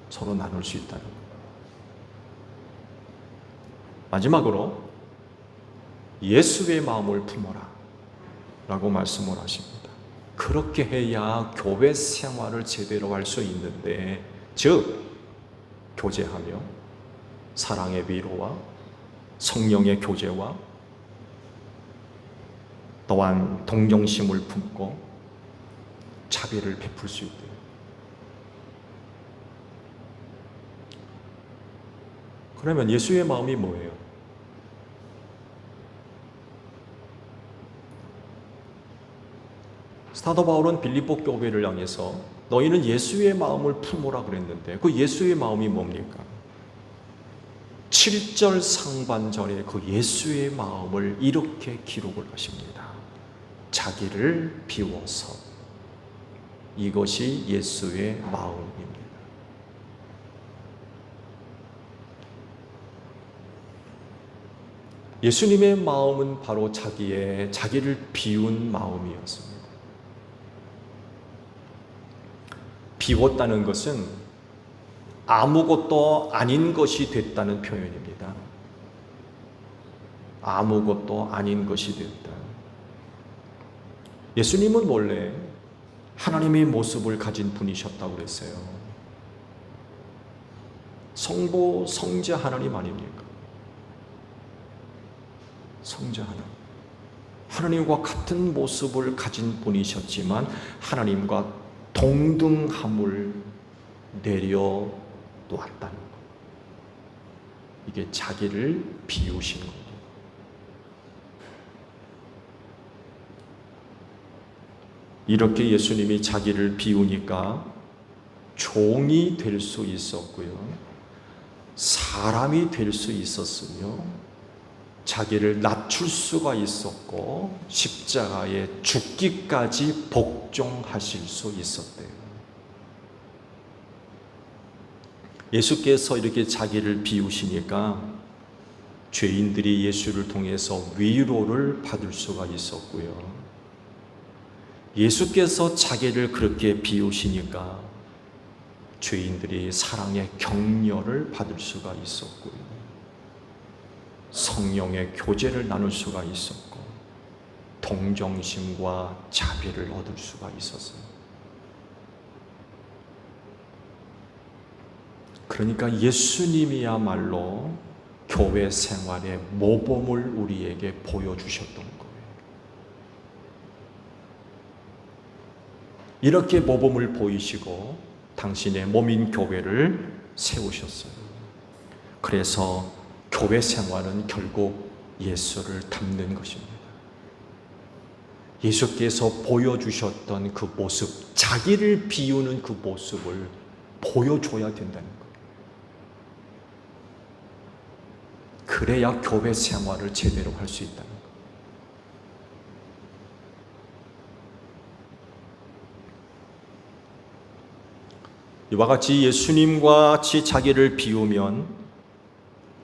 서로 나눌 수 있다는 거예요. 마지막으로 예수의 마음을 품어라 라고 말씀을 하십니다. 그렇게 해야 교회 생활을 제대로 할 수 있는데, 즉 교제하며 사랑의 위로와 성령의 교제와 또한 동정심을 품고 자비를 베풀 수 있대요. 그러면 예수의 마음이 뭐예요? 사도 바울은 빌립보 교회를 향해서 너희는 예수의 마음을 품으라 그랬는데 그 예수의 마음이 뭡니까? 7절 상반절에 그 예수의 마음을 이렇게 기록을 하십니다. 자기를 비워서. 이것이 예수의 마음입니다. 예수님의 마음은 바로 자기를 비운 마음이었습니다. 비웠다는 것은 아무것도 아닌 것이 됐다는 표현입니다. 아무것도 아닌 것이 됐다. 예수님은 원래 하나님의 모습을 가진 분이셨다고 그랬어요. 성부, 성자 하나님 아닙니까? 성자 하나님. 하나님과 같은 모습을 가진 분이셨지만 하나님과 동등함을 내려놓았다는 것. 이게 자기를 비우신 거죠. 이렇게 예수님이 자기를 비우니까 종이 될 수 있었고요. 사람이 될 수 있었으며 자기를 낮출 수가 있었고 십자가에 죽기까지 복종하실 수 있었대요. 예수께서 이렇게 자기를 비우시니까 죄인들이 예수를 통해서 위로를 받을 수가 있었고요. 예수께서 자기를 그렇게 비우시니까 죄인들이 사랑의 격려를 받을 수가 있었고요. 성령의 교제를 나눌 수가 있었고 동정심과 자비를 얻을 수가 있었어요. 그러니까 예수님이야말로 교회 생활의 모범을 우리에게 보여주셨던 거예요. 이렇게 모범을 보이시고 당신의 몸인 교회를 세우셨어요. 그래서 교회 생활은 결국 예수를 닮는 것입니다. 예수께서 보여주셨던 그 모습, 자기를 비우는 그 모습을 보여줘야 된다는 거예요. 그래야 교회 생활을 제대로 할 수 있다는 거예요. 이와 같이 예수님과 같이 자기를 비우면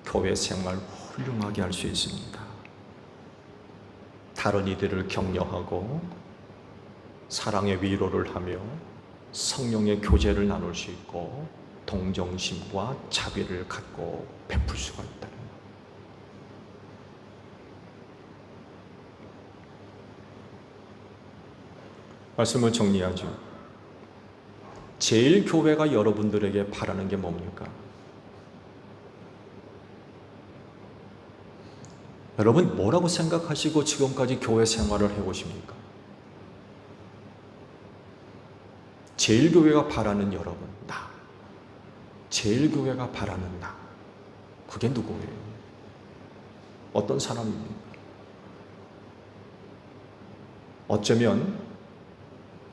교회 생활 훌륭하게 할 수 있습니다. 다른 이들을 격려하고 사랑의 위로를 하며 성령의 교제를 나눌 수 있고 동정심과 자비를 갖고 베풀 수가 있다는 거예요. 말씀을 정리하죠. 제일 교회가 여러분들에게 바라는 게 뭡니까? 여러분 뭐라고 생각하시고 지금까지 교회 생활을 해오십니까? 제일 교회가 바라는 여러분, 나. 제일 교회가 바라는 나. 그게 누구예요? 어떤 사람입니까? 어쩌면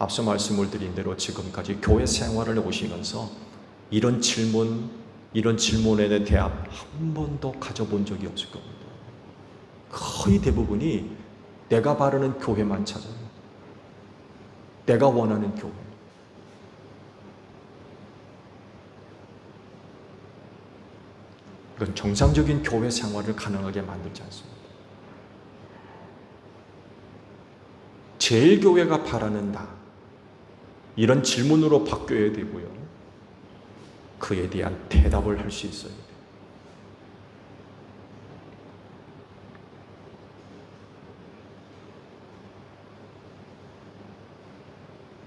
앞서 말씀을 드린 대로 지금까지 교회 생활을 오시면서 이런 질문에 대한 한 번도 가져본 적이 없을 겁니다. 거의 대부분이 내가 바라는 교회만 찾아요. 내가 원하는 교회. 이건 정상적인 교회 생활을 가능하게 만들지 않습니다. 제일 교회가 바라는 나. 이런 질문으로 바뀌어야 되고요. 그에 대한 대답을 할 수 있어야 돼요.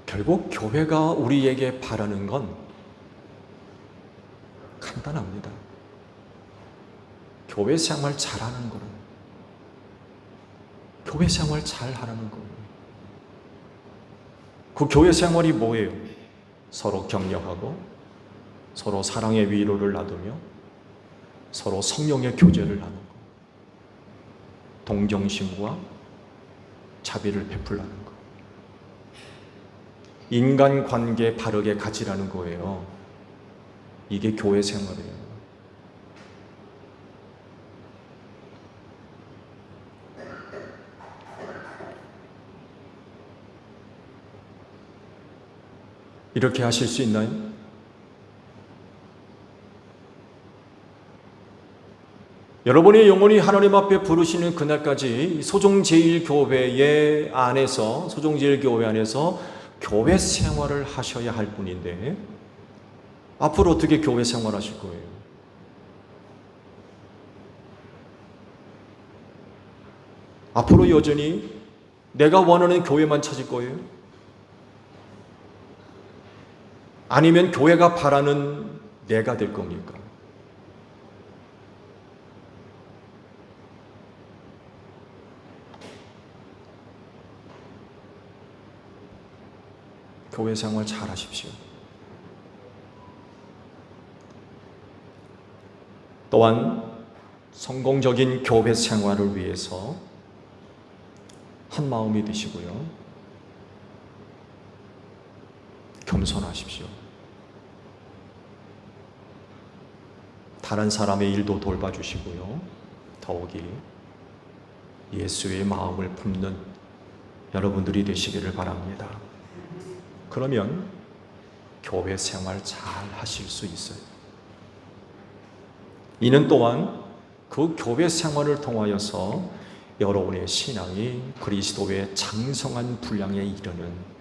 결국 교회가 우리에게 바라는 건 간단합니다. 교회 생활 잘하는 거예요. 교회 생활 잘하라는 거예요. 그 교회 생활이 뭐예요? 서로 격려하고 서로 사랑의 위로를 나누며 서로 성령의 교제를 나누고 동정심과 자비를 베풀라는 거. 인간관계 바르게 가지라는 거예요. 이게 교회 생활이에요. 이렇게 하실 수 있나요? 여러분이 영원히 하나님 앞에 부르시는 그날까지 소종제일교회 안에서 교회 생활을 하셔야 할 분인데 앞으로 어떻게 교회 생활하실 거예요? 앞으로 여전히 내가 원하는 교회만 찾을 거예요? 아니면 교회가 바라는 내가 될 겁니까? 교회 생활 잘 하십시오. 또한 성공적인 교회 생활을 위해서 한 마음이 되시고요. 겸손하십시오. 다른 사람의 일도 돌봐주시고요. 더욱이 예수의 마음을 품는 여러분들이 되시기를 바랍니다. 그러면 교회 생활 잘 하실 수 있어요. 이는 또한 그 교회 생활을 통하여서 여러분의 신앙이 그리스도의 장성한 분량에 이르는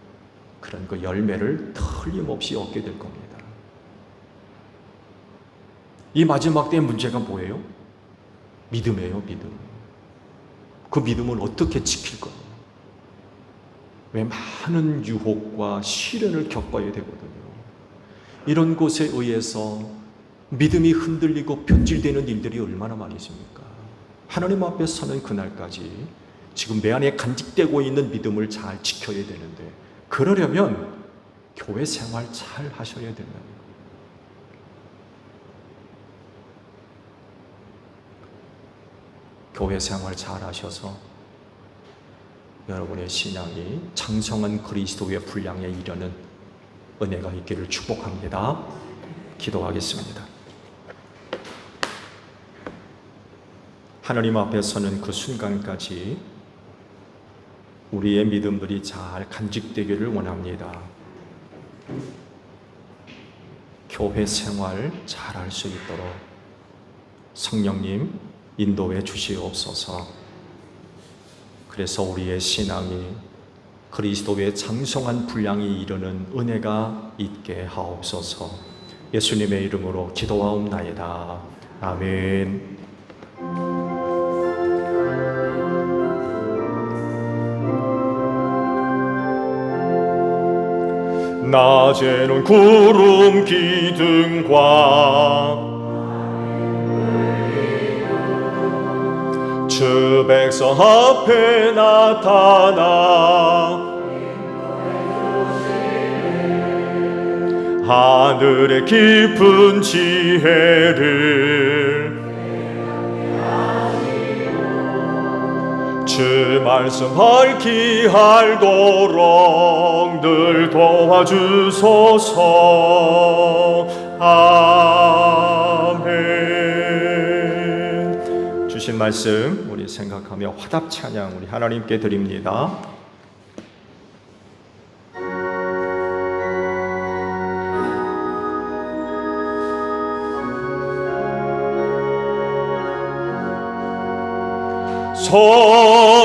그런 그 열매를 틀림없이 얻게 될 겁니다. 이 마지막 때의 문제가 뭐예요? 믿음이에요, 믿음. 그 믿음을 어떻게 지킬 거예요? 왜 많은 유혹과 시련을 겪어야 되거든요. 이런 곳에 의해서 믿음이 흔들리고 변질되는 일들이 얼마나 많이 있습니까? 하나님 앞에 서는 그날까지 지금 내 안에 간직되고 있는 믿음을 잘 지켜야 되는데, 그러려면 교회 생활 잘 하셔야 된다는 거예요. 교회 생활 잘 하셔서 여러분의 신앙이 장성한 그리스도의 분량에 이르는 은혜가 있기를 축복합니다. 기도하겠습니다. 하나님 앞에 서는 그 순간까지 우리의 믿음들이 잘 간직되기를 원합니다. 교회 생활 잘 할 수 있도록 성령님 인도해 주시옵소서. 그래서 우리의 신앙이 그리스도의 장성한 분량이 이르는 은혜가 있게 하옵소서. 예수님의 이름으로 기도하옵나이다. 아멘. 낮에는 구름 기둥과 주 백성 앞에 나타나 하늘의 깊은 지혜를 주 말씀 밝히 알도록 늘 도와주소서. 아멘. 주신 말씀 우리 생각하며 화답 찬양 우리 하나님께 드립니다.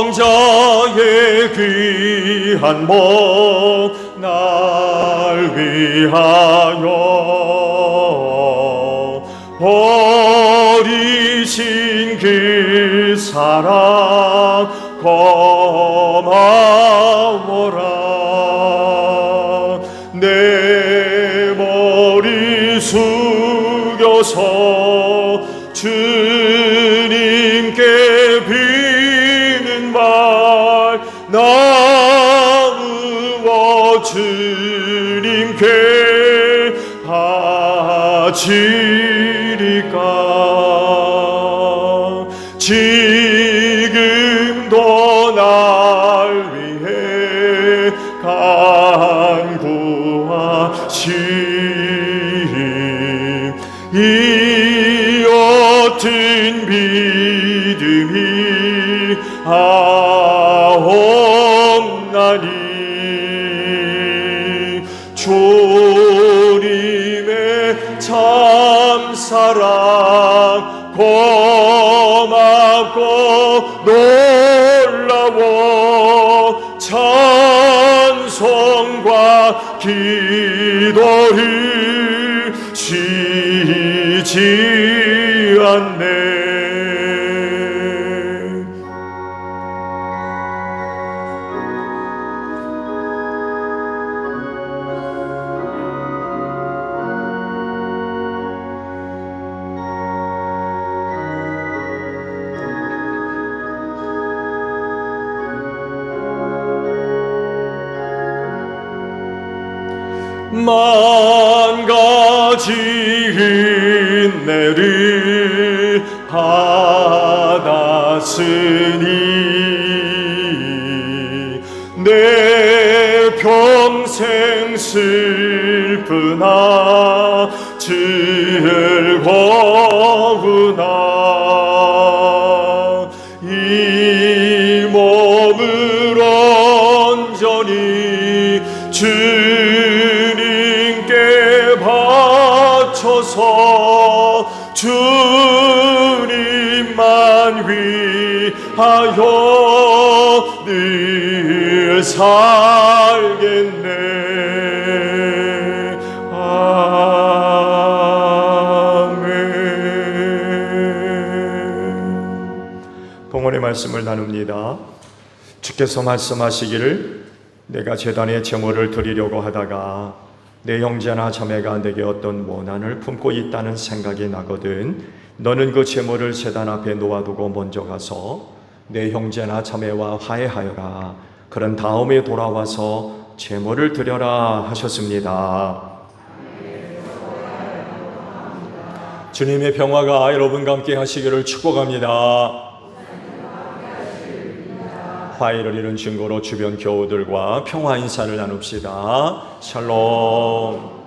성자의 귀한 몸 날 위하여 버리신 그 사랑 고마워라. 내 머리 숙여서 주님께 비는 말 나누어 주님께 바치리까. 지금도 날 위해 간구하심 이 어떤 믿음이 하옵나니 주님의 참사랑 고맙고 놀라워 찬송과 기도를 쉬지 않네. 만 가지 은혜를 받았으니 내 평생 쓸 슬프나 즐거우나 이 몸을 온전히 주님께 바쳐서 주님만 위하여 늘 살겠네. 아멘. 봉헌의 말씀을 나눕니다. 주께서 말씀하시기를 내가 제단에 제물을 드리려고 하다가 내 형제나 자매가 내게 어떤 원한을 품고 있다는 생각이 나거든 너는 그 제물을 제단 앞에 놓아두고 먼저 가서 내 형제나 자매와 화해하여라. 그런 다음에 돌아와서 제물을 드려라 하셨습니다. 주님의 평화가 여러분과 함께 하시기를 축복합니다. 화해를 이룬 증거로 주변 교우들과 평화 인사를 나눕시다. 샬롬.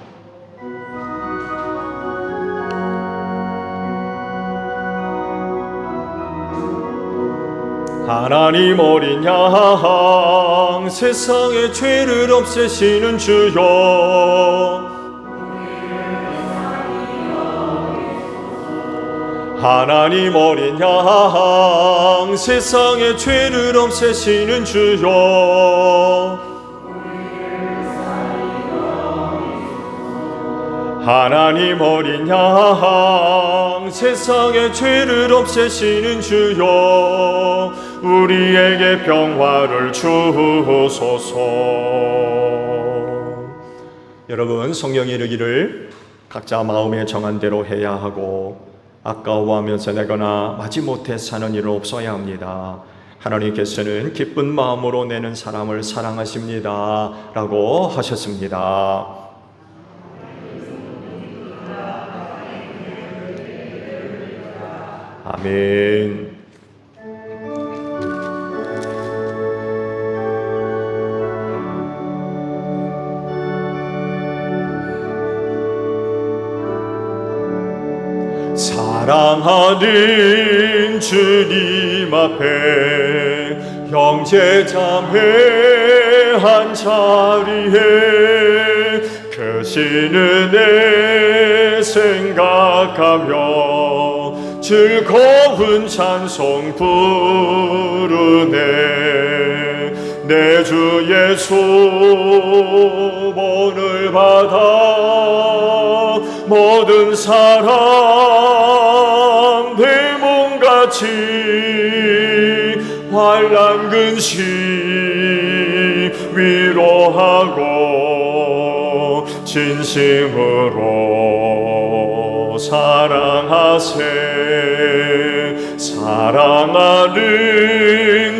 하나님 어린 양 세상의 죄를 없애시는 주여 하나님 어린 양 세상의 죄를 없애시는 주여 하나님 어린 양 세상의 죄를 없애시는 주여 우리에게 평화를 주소서. 여러분 성경이 이르기를 각자 마음에 정한 대로 해야 하고 아까워하면서 내거나 마지못해 사는 일은 없어야 합니다. 하나님께서는 기쁜 마음으로 내는 사람을 사랑하십니다 라고 하셨습니다. 아멘. 사랑하는 주님 앞에 형제 자매 한 자리에 크신 은혜 생각하며 즐거운 찬송 부르네. 내 주 예수 본을 받아 모든 사람 내 몸같이 환난 근심 위로하고 진심으로 사랑하세. 사랑하는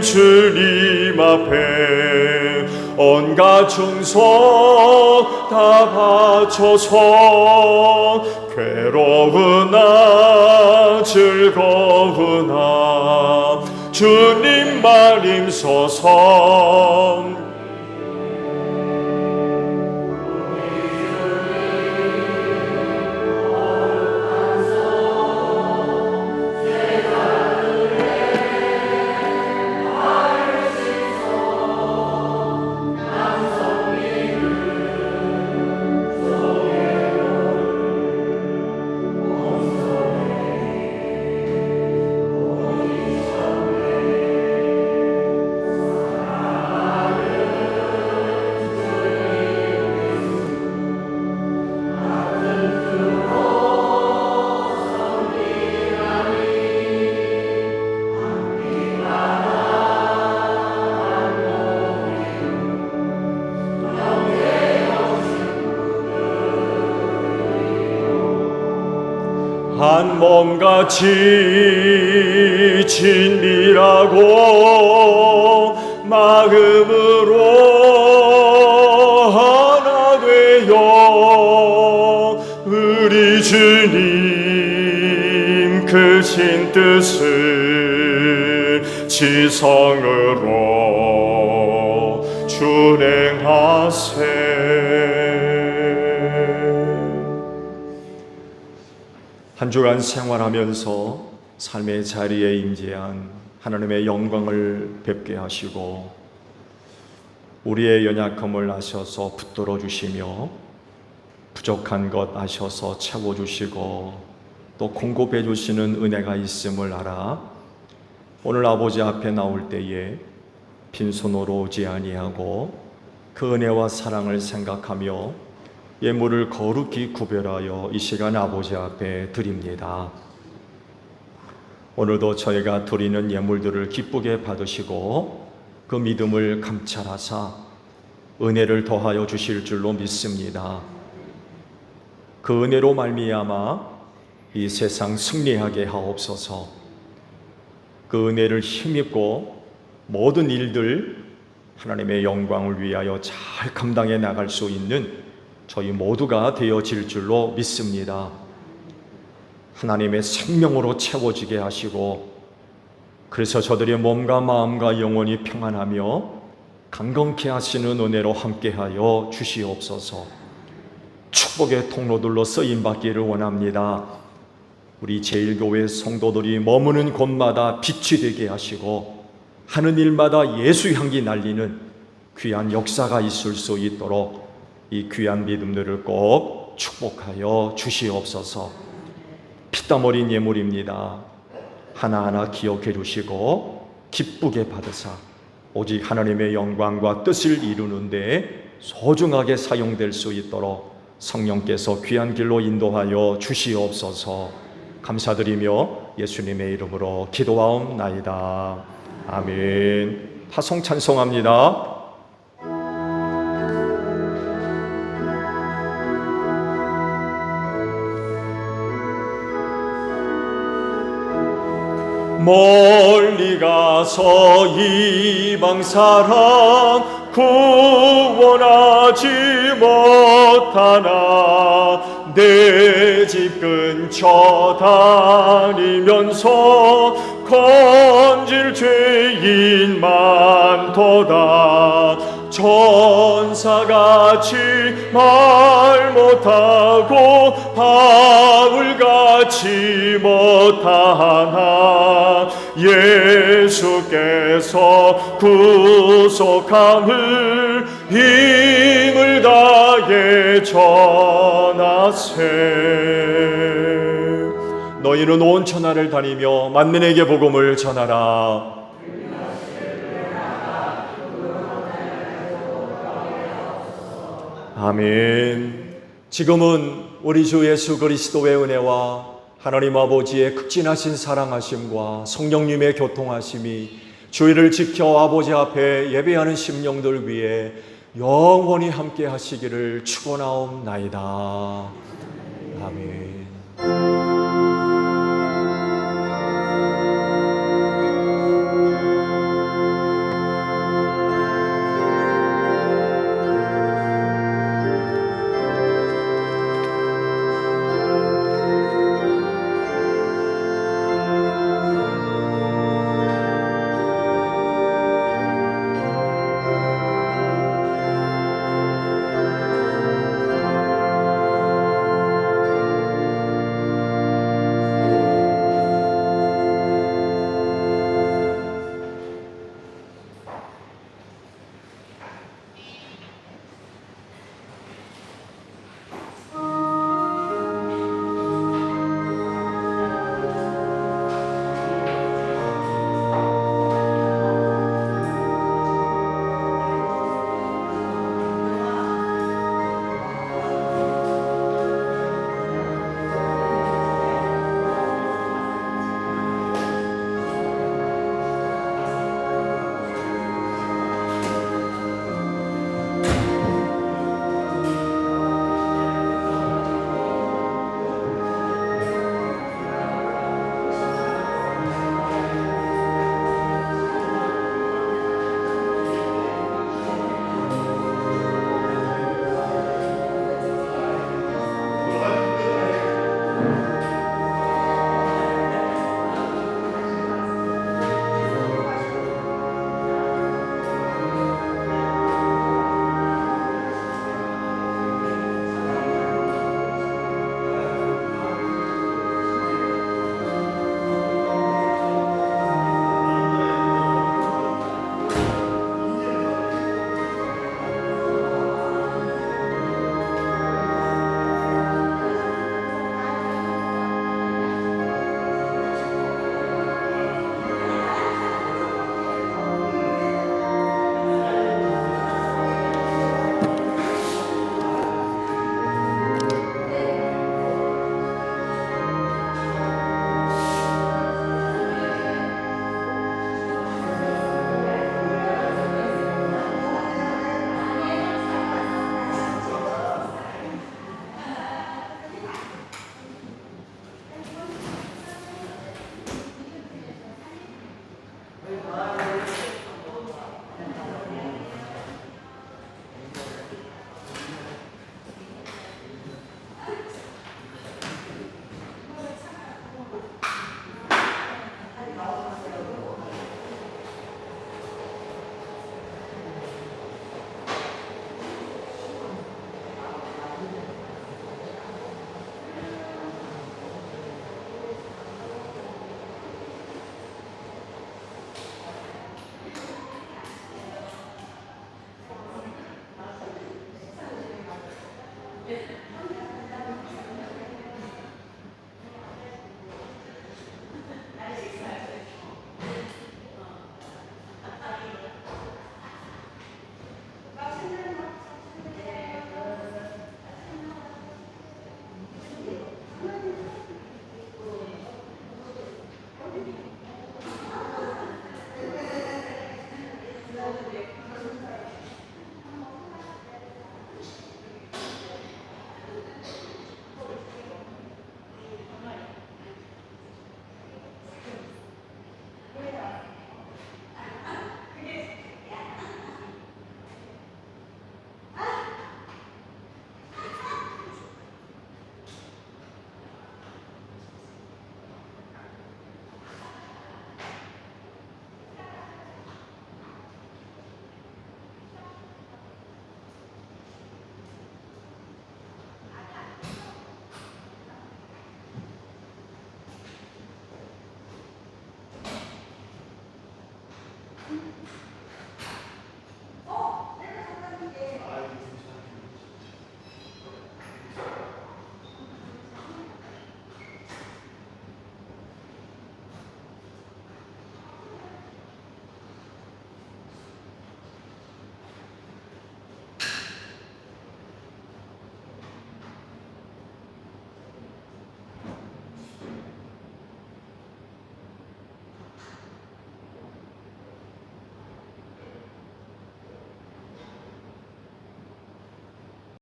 주님 앞에 온갖 충성 다 바쳐서 괴로우나 즐거우나 주님 말 임소서. 한 몸같이 진리라고 마음으로 하나 되어 우리 주님 크신 뜻을 지성으로 준행하세. 한 주간 생활하면서 삶의 자리에 임재한 하나님의 영광을 뵙게 하시고 우리의 연약함을 아셔서 붙들어 주시며 부족한 것 아셔서 채워주시고 또 공급해 주시는 은혜가 있음을 알아 오늘 아버지 앞에 나올 때에 빈손으로 오지 아니하고 그 은혜와 사랑을 생각하며 예물을 거룩히 구별하여 이 시간 아버지 앞에 드립니다. 오늘도 저희가 드리는 예물들을 기쁘게 받으시고 그 믿음을 감찰하사 은혜를 더하여 주실 줄로 믿습니다. 그 은혜로 말미암아 이 세상 승리하게 하옵소서. 그 은혜를 힘입고 모든 일들 하나님의 영광을 위하여 잘 감당해 나갈 수 있는 저희 모두가 되어질 줄로 믿습니다. 하나님의 생명으로 채워지게 하시고 그래서 저들의 몸과 마음과 영혼이 평안하며 강건케 하시는 은혜로 함께하여 주시옵소서. 축복의 통로들로 쓰임받기를 원합니다. 우리 제1교회 성도들이 머무는 곳마다 빛이 되게 하시고 하는 일마다 예수 향기 날리는 귀한 역사가 있을 수 있도록 이 귀한 믿음들을 꼭 축복하여 주시옵소서. 피땀 어린 예물입니다. 하나하나 기억해 주시고 기쁘게 받으사 오직 하나님의 영광과 뜻을 이루는 데 소중하게 사용될 수 있도록 성령께서 귀한 길로 인도하여 주시옵소서. 감사드리며 예수님의 이름으로 기도하옵나이다. 아멘. 파송 찬송합니다. 멀리 가서 이방 사람 구원하지 못하나 내 집 근처 다니면서 건질 죄인 많도다. 전사같이 말 못하고 바울같이 못하나 예수께서 구속함을 힘을 다해 전하세. 너희는 온 천하를 다니며 만민에게 복음을 전하라. 아멘. 지금은 우리 주 예수 그리스도의 은혜와 하나님 아버지의 극진하신 사랑하심과 성령님의 교통하심이 주의를 지켜 아버지 앞에 예배하는 심령들 위해 영원히 함께 하시기를 축원하옵나이다. 아멘.